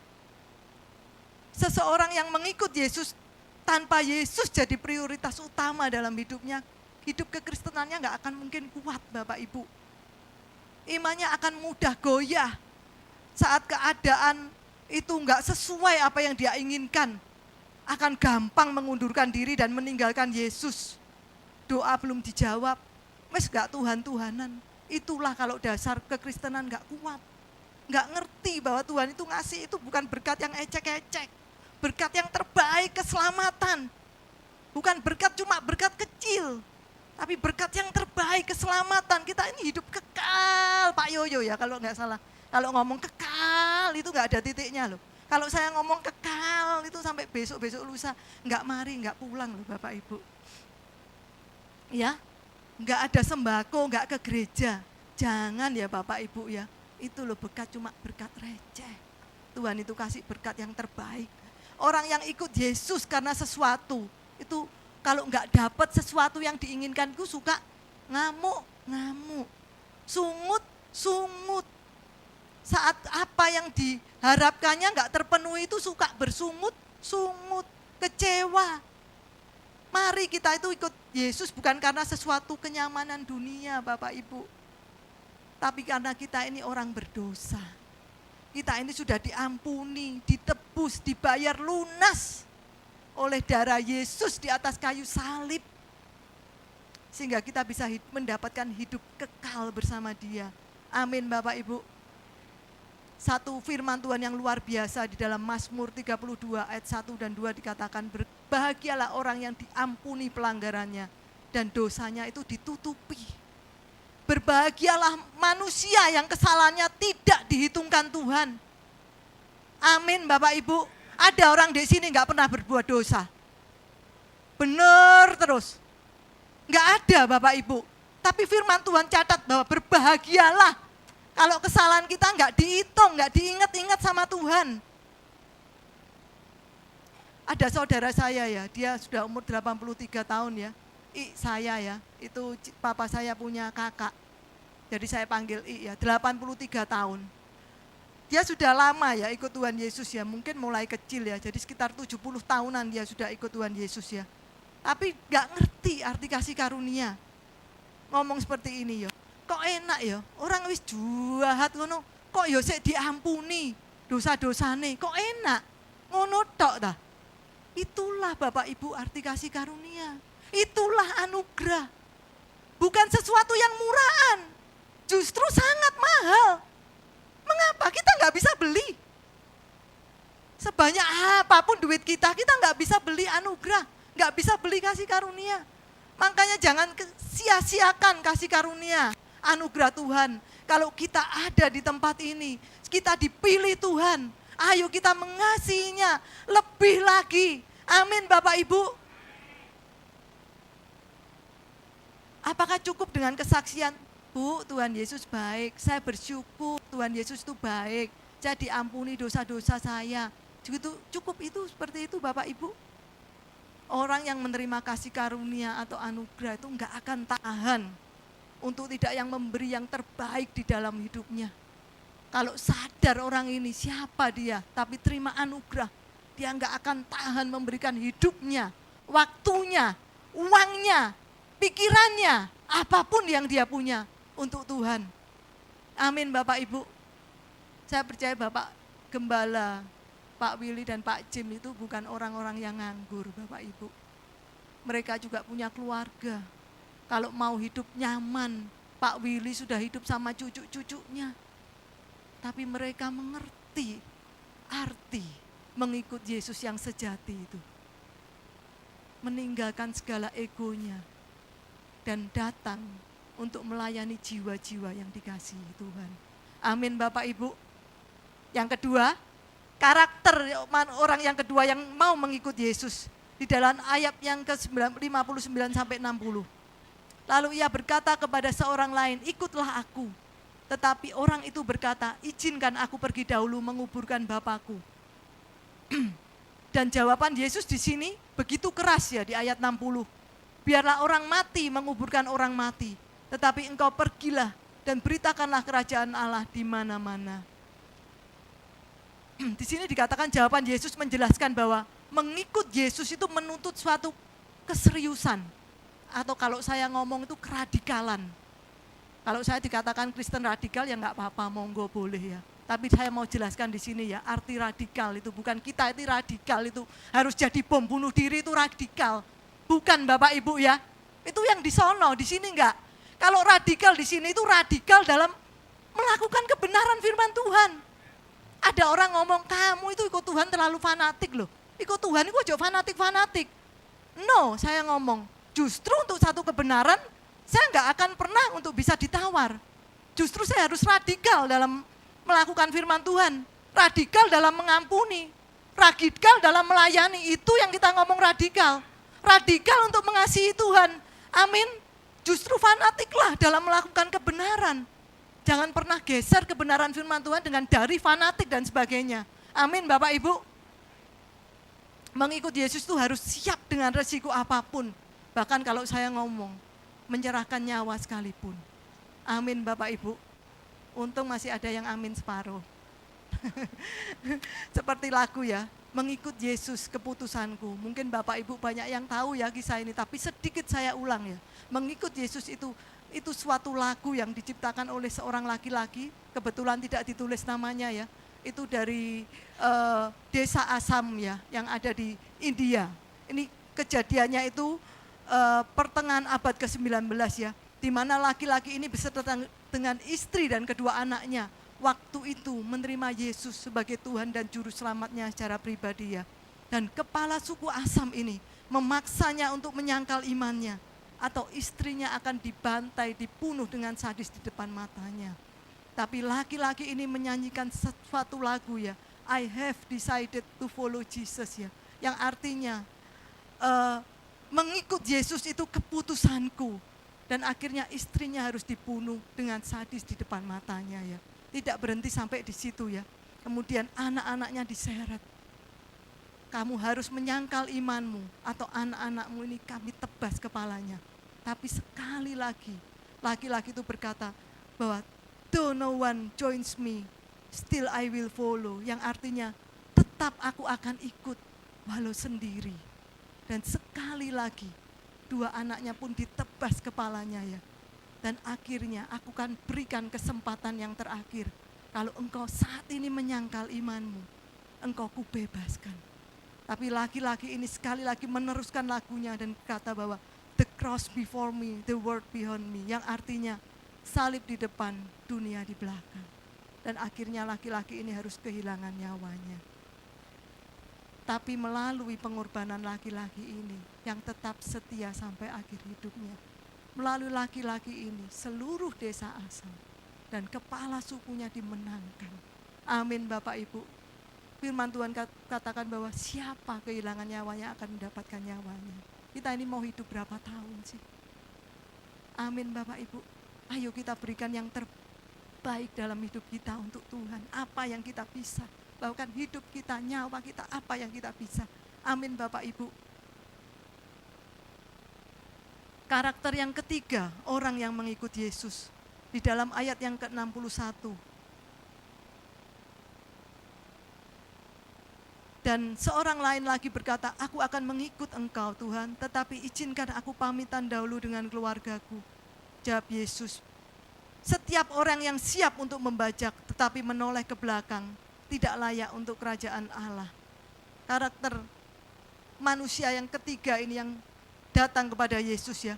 Speaker 3: Seseorang yang mengikut Yesus tanpa Yesus jadi prioritas utama dalam hidupnya, hidup kekristenannya nggak akan mungkin kuat Bapak Ibu. Imannya akan mudah goyah saat keadaan itu enggak sesuai apa yang dia inginkan. Akan gampang mengundurkan diri dan meninggalkan Yesus. Doa belum dijawab, wes enggak Tuhan-Tuhanan. Itulah kalau dasar kekristenan enggak kuat. Enggak ngerti bahwa Tuhan itu ngasih itu bukan berkat yang ecek-ecek. Berkat yang terbaik, keselamatan. Bukan berkat cuma berkat kecil. Tapi berkat yang terbaik, keselamatan. Kita ini hidup kekal, Pak Yoyo ya kalau nggak salah. Kalau ngomong kekal itu nggak ada titiknya loh. Kalau saya ngomong kekal itu sampai besok-besok lusa, nggak mari, nggak pulang loh Bapak Ibu. Ya, nggak ada sembako, nggak ke gereja. Jangan ya Bapak Ibu ya. Itu loh berkat cuma berkat receh. Tuhan itu kasih berkat yang terbaik. Orang yang ikut Yesus karena sesuatu, itu kalau enggak dapat sesuatu yang diinginkan, itu suka ngamuk. Sungut. Saat apa yang diharapkannya enggak terpenuhi itu suka bersungut, kecewa. Mari kita itu ikut Yesus bukan karena sesuatu kenyamanan dunia Bapak Ibu. Tapi karena kita ini orang berdosa. Kita ini sudah diampuni, ditebus, dibayar lunas oleh darah Yesus di atas kayu salib. Sehingga kita bisa mendapatkan hidup kekal bersama Dia. Amin Bapak Ibu. Satu firman Tuhan yang luar biasa di dalam Mazmur 32 ayat 1 dan 2 dikatakan, berbahagialah orang yang diampuni pelanggarannya dan dosanya itu ditutupi. Berbahagialah manusia yang kesalahannya tidak dihitungkan Tuhan. Amin Bapak Ibu. Ada orang di sini nggak pernah berbuat dosa. Benar terus. Nggak ada Bapak Ibu. Tapi firman Tuhan catat bahwa berbahagialah kalau kesalahan kita nggak dihitung, nggak diingat-ingat sama Tuhan. Ada saudara saya ya, dia sudah umur 83 tahun ya. Saya ya, itu papa saya punya kakak. Jadi saya panggil ya, 83 tahun. dia sudah lama ya ikut Tuhan Yesus ya, mungkin mulai kecil ya, jadi sekitar 70 tahunan dia sudah ikut Tuhan Yesus ya. Tapi gak ngerti arti kasih karunia. Ngomong seperti ini ya, kok enak ya, orang wis jahat ngono, kok ya sik diampuni dosa-dosane, kok enak, ngono tok dah. Itulah Bapak Ibu arti kasih karunia, itulah anugerah. Bukan sesuatu yang murahan, justru sangat mahal. Mengapa? Kita nggak bisa beli. Sebanyak apapun duit kita nggak bisa beli anugerah, nggak bisa beli kasih karunia. Makanya jangan sia-siakan kasih karunia, anugerah Tuhan. Kalau kita ada di tempat ini, kita dipilih Tuhan, ayo kita mengasihinya lebih lagi. Amin Bapak Ibu. Apakah cukup dengan kesaksian, Bu, Tuhan Yesus baik, saya bersyukur Tuhan Yesus itu baik, saya diampuni dosa-dosa saya. Cukup itu seperti itu Bapak Ibu? Orang yang menerima kasih karunia atau anugerah itu enggak akan tahan untuk tidak yang memberi yang terbaik di dalam hidupnya. Kalau sadar orang ini siapa dia, tapi terima anugerah, dia enggak akan tahan memberikan hidupnya, waktunya, uangnya, pikirannya, apapun yang dia punya untuk Tuhan. Amin Bapak Ibu. Saya percaya Bapak Gembala, Pak Willy dan Pak Jim itu bukan orang-orang yang nganggur Bapak Ibu. Mereka juga punya keluarga. Kalau mau hidup nyaman, Pak Willy sudah hidup sama cucu-cucunya. Tapi mereka mengerti arti mengikut Yesus yang sejati itu. Meninggalkan segala egonya dan datang untuk melayani jiwa-jiwa yang dikasihi Tuhan. Amin Bapak Ibu. Yang kedua, karakter orang yang kedua yang mau mengikut Yesus. Di dalam ayat yang ke-59 sampai 60. Lalu ia berkata kepada seorang lain, ikutlah aku. Tetapi orang itu berkata, izinkan aku pergi dahulu menguburkan Bapakku. Dan jawaban Yesus di sini begitu keras ya di ayat 60. Biarlah orang mati menguburkan orang mati, tetapi engkau pergilah dan beritakanlah kerajaan Allah di mana-mana. Di sini dikatakan jawaban Yesus menjelaskan bahwa mengikut Yesus itu menuntut suatu keseriusan. Atau kalau saya ngomong itu keradikalan. Kalau saya dikatakan Kristen radikal ya enggak apa-apa, monggo boleh ya. Tapi saya mau jelaskan di sini ya, arti radikal itu bukan kita itu radikal itu harus jadi bom bunuh diri itu radikal. Bukan Bapak Ibu ya, itu yang di sono, di sini enggak. Kalau radikal di sini itu radikal dalam melakukan kebenaran firman Tuhan. Ada orang ngomong, kamu itu ikut Tuhan terlalu fanatik loh. Ikut Tuhan itu aja fanatik-fanatik. No, saya ngomong, justru untuk satu kebenaran, saya enggak akan pernah untuk bisa ditawar. Justru saya harus radikal dalam melakukan firman Tuhan. Radikal dalam mengampuni. Radikal dalam melayani, itu yang kita ngomong radikal. Radikal untuk mengasihi Tuhan. Amin. Justru fanatiklah dalam melakukan kebenaran. Jangan pernah geser kebenaran firman Tuhan dengan dari fanatik dan sebagainya. Amin Bapak Ibu. Mengikut Yesus itu harus siap dengan resiko apapun. Bahkan kalau saya ngomong, menyerahkan nyawa sekalipun. Amin Bapak Ibu. Untung masih ada yang amin separuh. Seperti lagu ya, mengikut Yesus keputusanku. Mungkin Bapak Ibu banyak yang tahu ya kisah ini, tapi sedikit saya ulang ya. Mengikut Yesus itu suatu lagu yang diciptakan oleh seorang laki-laki, kebetulan tidak ditulis namanya ya. Itu dari desa Assam ya, yang ada di India. Ini kejadiannya itu pertengahan abad ke-19 ya, di mana laki-laki ini beserta dengan istri dan kedua anaknya waktu itu menerima Yesus sebagai Tuhan dan Juru Selamatnya secara pribadi ya. Dan kepala suku Assam ini memaksanya untuk menyangkal imannya, atau istrinya akan dibantai, dibunuh dengan sadis di depan matanya. Tapi laki-laki ini menyanyikan suatu lagu ya, I have decided to follow Jesus ya, yang artinya mengikut Yesus itu keputusanku. Dan akhirnya istrinya harus dibunuh dengan sadis di depan matanya ya. Tidak berhenti sampai di situ ya. Kemudian anak-anaknya diseret. Kamu harus menyangkal imanmu atau anak-anakmu ini kami tebas kepalanya. Tapi sekali lagi laki-laki itu berkata bahwa though no one joins me, still I will follow, yang artinya tetap aku akan ikut walau sendiri. Dan sekali lagi 2 anaknya pun ditebas kepalanya ya. Dan akhirnya aku akan berikan kesempatan yang terakhir. Kalau engkau saat ini menyangkal imanmu, engkau kubebaskan. Tapi laki-laki ini sekali lagi meneruskan lagunya dan kata bahwa the cross before me, the world behind me. Yang artinya salib di depan, dunia di belakang. Dan akhirnya laki-laki ini harus kehilangan nyawanya. Tapi melalui pengorbanan laki-laki ini yang tetap setia sampai akhir hidupnya. Melalui laki-laki ini seluruh desa Asam dan kepala sukunya dimenangkan. Amin Bapak Ibu. Firman Tuhan katakan bahwa siapa kehilangan nyawanya akan mendapatkan nyawanya. Kita ini mau hidup berapa tahun sih? Amin Bapak Ibu. Ayo kita berikan yang terbaik dalam hidup kita untuk Tuhan. Apa yang kita bisa. Bahkan hidup kita, nyawa kita, apa yang kita bisa. Amin Bapak Ibu. Karakter yang ketiga, orang yang mengikut Yesus. Di dalam ayat yang ke-61. Dan seorang lain lagi berkata, aku akan mengikut engkau Tuhan, tetapi izinkan aku pamitan dahulu dengan keluargaku. Jawab Yesus, setiap orang yang siap untuk membajak tetapi menoleh ke belakang, tidak layak untuk kerajaan Allah. Karakter manusia yang ketiga ini yang datang kepada Yesus ya.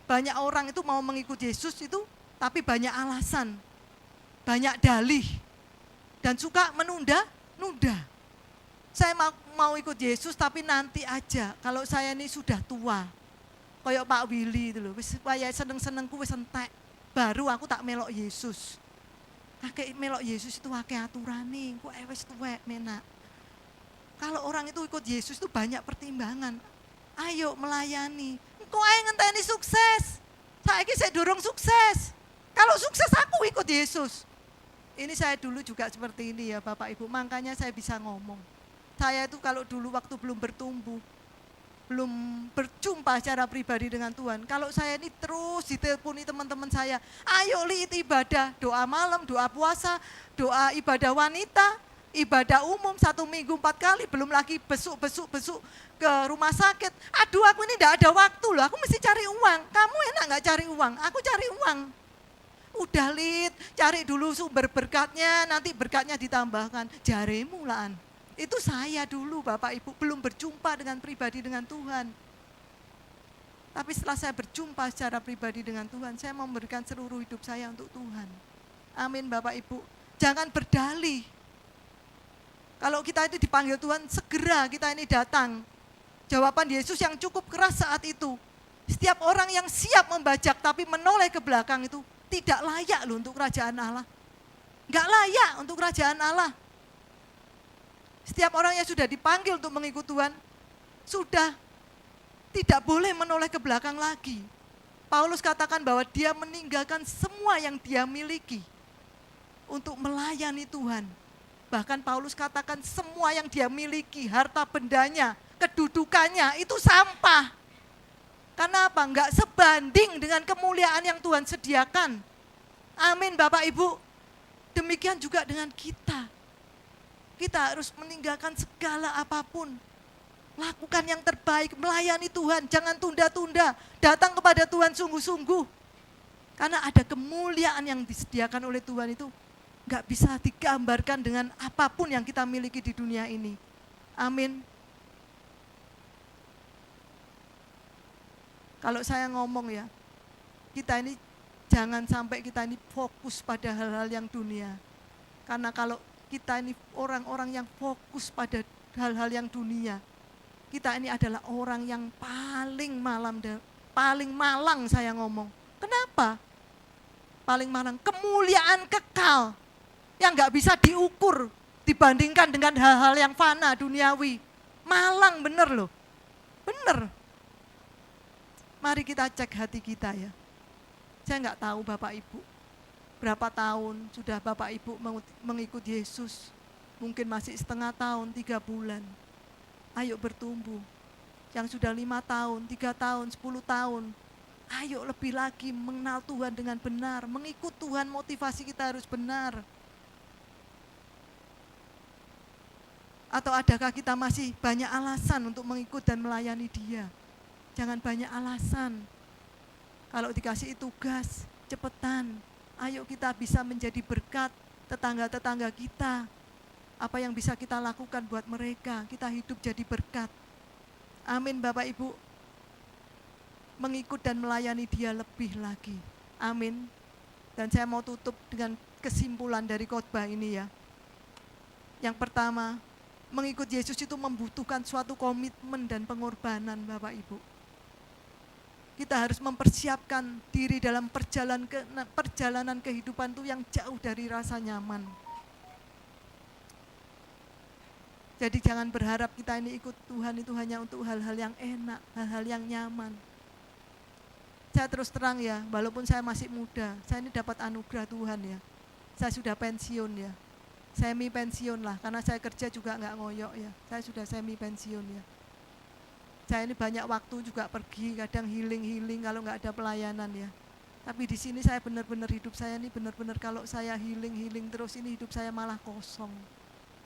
Speaker 3: Banyak orang itu mau mengikut Yesus itu, tapi banyak alasan, banyak dalih, dan suka menunda. Saya mau ikut Yesus tapi nanti aja, kalau saya ini sudah tua. Kayak Pak Willy itu loh, supaya seneng-senengku wis entek, baru aku tak melok Yesus. Kakek melok Yesus itu akeh aturane, kok wis tuwek menak. Kalau orang itu ikut Yesus itu banyak pertimbangan. Ayo melayani. Kok ae ngenteni sukses. Saiki saya dorong sukses. Kalau sukses aku ikut Yesus. Ini saya dulu juga seperti ini ya Bapak Ibu, makanya saya bisa ngomong. Saya itu kalau dulu waktu belum bertumbuh, belum berjumpa secara pribadi dengan Tuhan. Kalau saya ini terus diteleponi teman-teman saya, ayo lihat ibadah, doa malam, doa puasa, doa ibadah wanita, ibadah umum 1 minggu 4 kali, belum lagi besuk ke rumah sakit. Aduh aku ini tidak ada waktu loh, aku mesti cari uang. Kamu enak gak cari uang? Aku cari uang. Udah Lid, cari dulu sumber berkatnya, nanti berkatnya ditambahkan. Jarimu lah. Itu saya dulu Bapak Ibu, belum berjumpa dengan pribadi dengan Tuhan. Tapi setelah saya berjumpa secara pribadi dengan Tuhan, saya mau memberikan seluruh hidup saya untuk Tuhan. Amin Bapak Ibu. Jangan berdalih. Kalau kita itu dipanggil Tuhan, segera kita ini datang. Jawaban Yesus yang cukup keras saat itu. Setiap orang yang siap membajak tapi menoleh ke belakang itu tidak layak loh untuk kerajaan Allah. Enggak layak untuk kerajaan Allah. Setiap orang yang sudah dipanggil untuk mengikut Tuhan, sudah tidak boleh menoleh ke belakang lagi. Paulus katakan bahwa dia meninggalkan semua yang dia miliki untuk melayani Tuhan. Bahkan Paulus katakan semua yang dia miliki, harta bendanya, kedudukannya itu sampah. Karena apa? Enggak sebanding dengan kemuliaan yang Tuhan sediakan. Amin Bapak Ibu. Demikian juga dengan kita. Kita harus meninggalkan segala apapun. Lakukan yang terbaik, melayani Tuhan, jangan tunda-tunda. Datang kepada Tuhan sungguh-sungguh. Karena ada kemuliaan yang disediakan oleh Tuhan itu enggak bisa digambarkan dengan apapun yang kita miliki di dunia ini. Amin. Kalau saya ngomong ya, kita ini jangan sampai kita ini fokus pada hal-hal yang dunia. Karena kalau kita ini orang-orang yang fokus pada hal-hal yang dunia, kita ini adalah orang yang paling malang saya ngomong. Kenapa? Paling malang, kemuliaan kekal yang gak bisa diukur dibandingkan dengan hal-hal yang fana duniawi. Malang bener loh, bener. Mari kita cek hati kita ya. Saya gak tahu Bapak Ibu, berapa tahun sudah Bapak Ibu mengikut Yesus? Mungkin masih setengah tahun, 3 bulan. Ayo bertumbuh. Yang sudah 5 tahun, 3 tahun, 10 tahun. Ayo lebih lagi mengenal Tuhan dengan benar. Mengikut Tuhan, motivasi kita harus benar. Atau adakah kita masih banyak alasan untuk mengikut dan melayani Dia? Jangan banyak alasan. Kalau dikasih tugas, cepetan. Ayo kita bisa menjadi berkat tetangga-tetangga kita. Apa yang bisa kita lakukan buat mereka, kita hidup jadi berkat. Amin Bapak Ibu. Mengikut dan melayani Dia lebih lagi. Amin. Dan saya mau tutup dengan kesimpulan dari khotbah ini ya. Yang pertama, mengikut Yesus itu membutuhkan suatu komitmen dan pengorbanan Bapak Ibu. Kita harus mempersiapkan diri dalam perjalanan kehidupan itu yang jauh dari rasa nyaman. Jadi jangan berharap kita ini ikut Tuhan itu hanya untuk hal-hal yang enak, hal-hal yang nyaman. Saya terus terang ya, walaupun saya masih muda, saya ini dapat anugerah Tuhan ya. Saya sudah pensiun ya, semi pensiun lah, karena saya kerja juga nggak ngoyok ya. Saya sudah semi pensiun ya. Saya ini banyak waktu juga pergi, kadang healing kalau nggak ada pelayanan ya. Tapi di sini saya benar-benar hidup saya ini benar-benar kalau saya healing terus ini hidup saya malah kosong.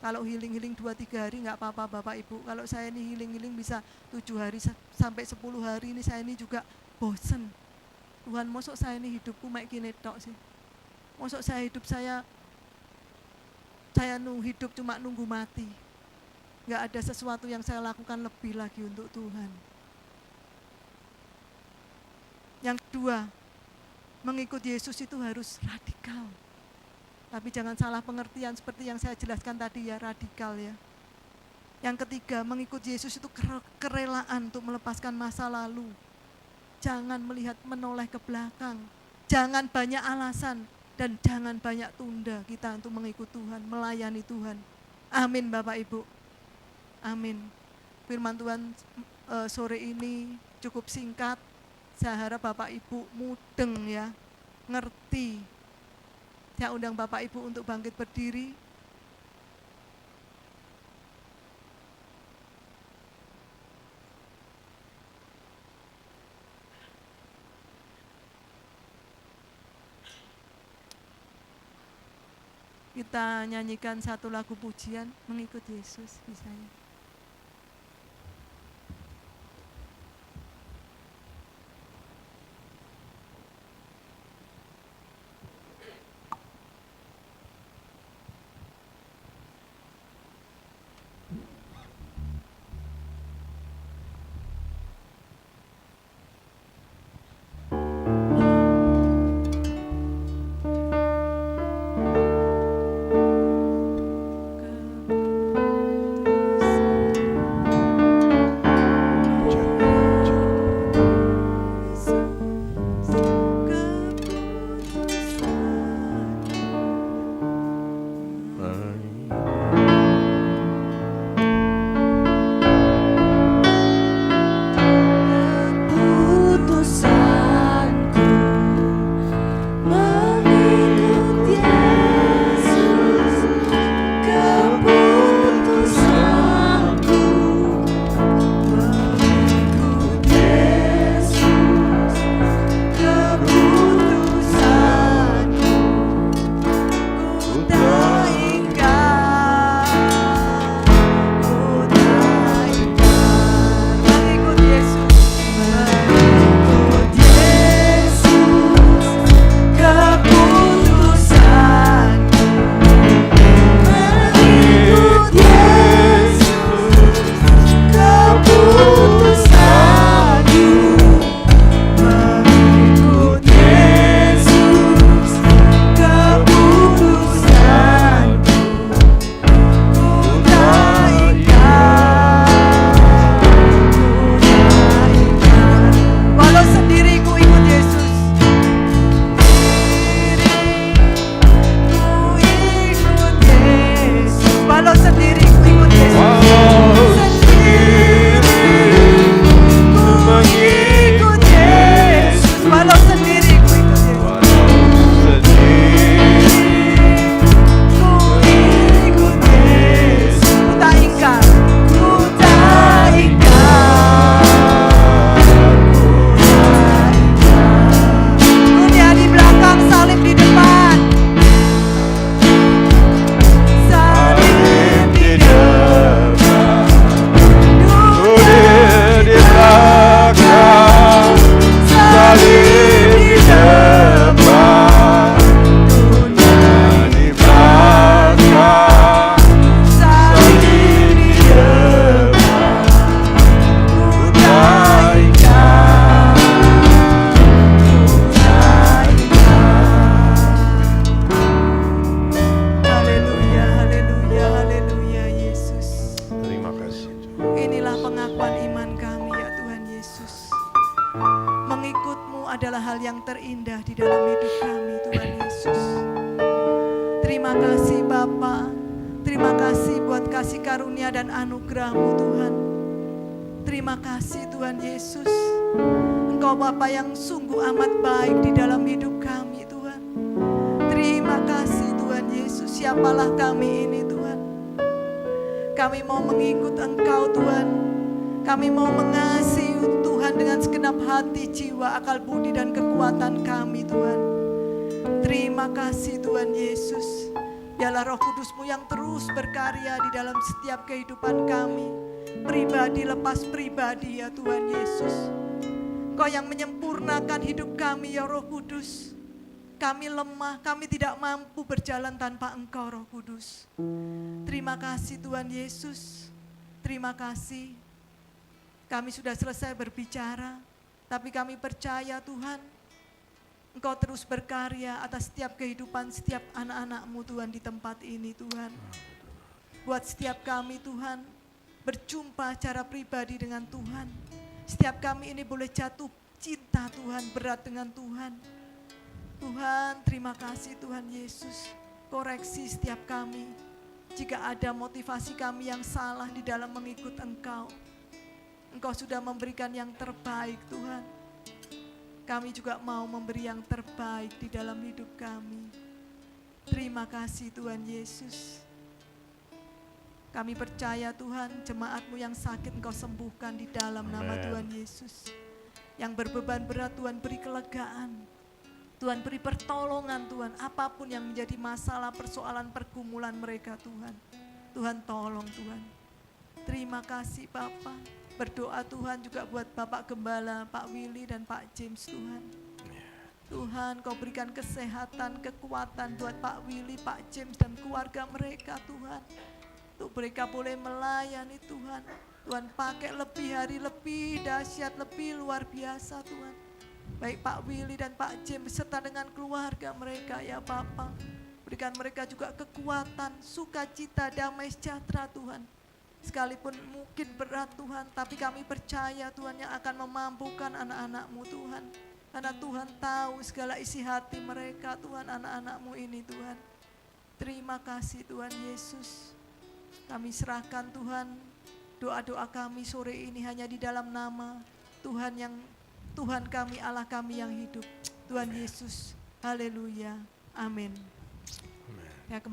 Speaker 3: Kalau healing 2-3 hari nggak apa-apa Bapak Ibu. Kalau saya ini healing bisa 7 hari sampai 10 hari ini saya ini juga bosen. Tuhan, mosok saya ini hidupku kayak gini tok sih. Mosok saya hidup saya hidup cuma nunggu mati. Nggak ada sesuatu yang saya lakukan lebih lagi untuk Tuhan. Yang kedua, mengikut Yesus itu harus radikal. Tapi jangan salah pengertian seperti yang saya jelaskan tadi ya, radikal ya. Yang ketiga, mengikut Yesus itu kerelaan untuk melepaskan masa lalu. Jangan melihat menoleh ke belakang. Jangan banyak alasan dan jangan banyak tunda kita untuk mengikut Tuhan, melayani Tuhan. Amin Bapak Ibu. Amin. Firman Tuhan sore ini cukup singkat. Saya harap Bapak Ibu mudeng ya, ngerti. Saya undang Bapak Ibu untuk bangkit berdiri. Kita nyanyikan satu lagu pujian, mengikut Yesus bisanya. Terus adalah hal yang terindah di dalam hidup kami, Tuhan Yesus. Terima kasih Bapa. Terima kasih buat kasih karunia dan anugerah-Mu Tuhan. Terima kasih Tuhan Yesus. Engkau Bapa yang sungguh amat baik di dalam hidup kami Tuhan. Terima kasih Tuhan Yesus. Siapalah kami ini Tuhan. Kami mau mengikut Engkau Tuhan. Kami mau mengasihi Tuhan dengan segenap hati, jiwa, akal budi dan kekuatan kami Tuhan. Terima kasih Tuhan Yesus. Biarlah Roh Kudus-Mu yang terus berkarya di dalam setiap kehidupan kami. Pribadi lepas pribadi ya Tuhan Yesus. Engkau yang menyempurnakan hidup kami ya Roh Kudus. Kami lemah, kami tidak mampu berjalan tanpa Engkau Roh Kudus. Terima kasih Tuhan Yesus. Terima kasih. Kami sudah selesai berbicara, tapi kami percaya Tuhan, Engkau terus berkarya atas setiap kehidupan setiap anak-anak-Mu Tuhan di tempat ini Tuhan. Buat setiap kami Tuhan, berjumpa secara pribadi dengan Tuhan. Setiap kami ini boleh jatuh cinta Tuhan, berat dengan Tuhan. Tuhan, terima kasih Tuhan Yesus. Koreksi setiap kami. Jika ada motivasi kami yang salah di dalam mengikut Engkau. Engkau sudah memberikan yang terbaik Tuhan. Kami juga mau memberi yang terbaik di dalam hidup kami. Terima kasih Tuhan Yesus. Kami percaya Tuhan, jemaat-Mu yang sakit Engkau sembuhkan di dalam nama Tuhan Yesus. Yang berbeban berat Tuhan beri kelegaan. Tuhan beri pertolongan Tuhan, apapun yang menjadi masalah, persoalan, pergumulan mereka Tuhan. Tuhan tolong Tuhan. Terima kasih Bapa. Berdoa Tuhan juga buat Bapak Gembala, Pak Willy dan Pak James Tuhan. Tuhan Kau berikan kesehatan, kekuatan buat Pak Willy, Pak James dan keluarga mereka Tuhan. Untuk mereka boleh melayani Tuhan. Tuhan pakai lebih hari, lebih dahsyat, lebih luar biasa Tuhan. Baik Pak Willy dan Pak James beserta dengan keluarga mereka ya Bapa. Berikan mereka juga kekuatan, sukacita, damai sejahtera Tuhan. Sekalipun mungkin berat Tuhan, tapi kami percaya Tuhan yang akan memampukan anak-anak-Mu Tuhan. Karena Tuhan tahu segala isi hati mereka Tuhan, anak-anak-Mu ini Tuhan. Terima kasih Tuhan Yesus. Kami serahkan Tuhan, doa-doa kami sore ini hanya di dalam nama Tuhan kami, Allah kami yang hidup. Tuhan Yesus, haleluya, amin. Ya, kembali.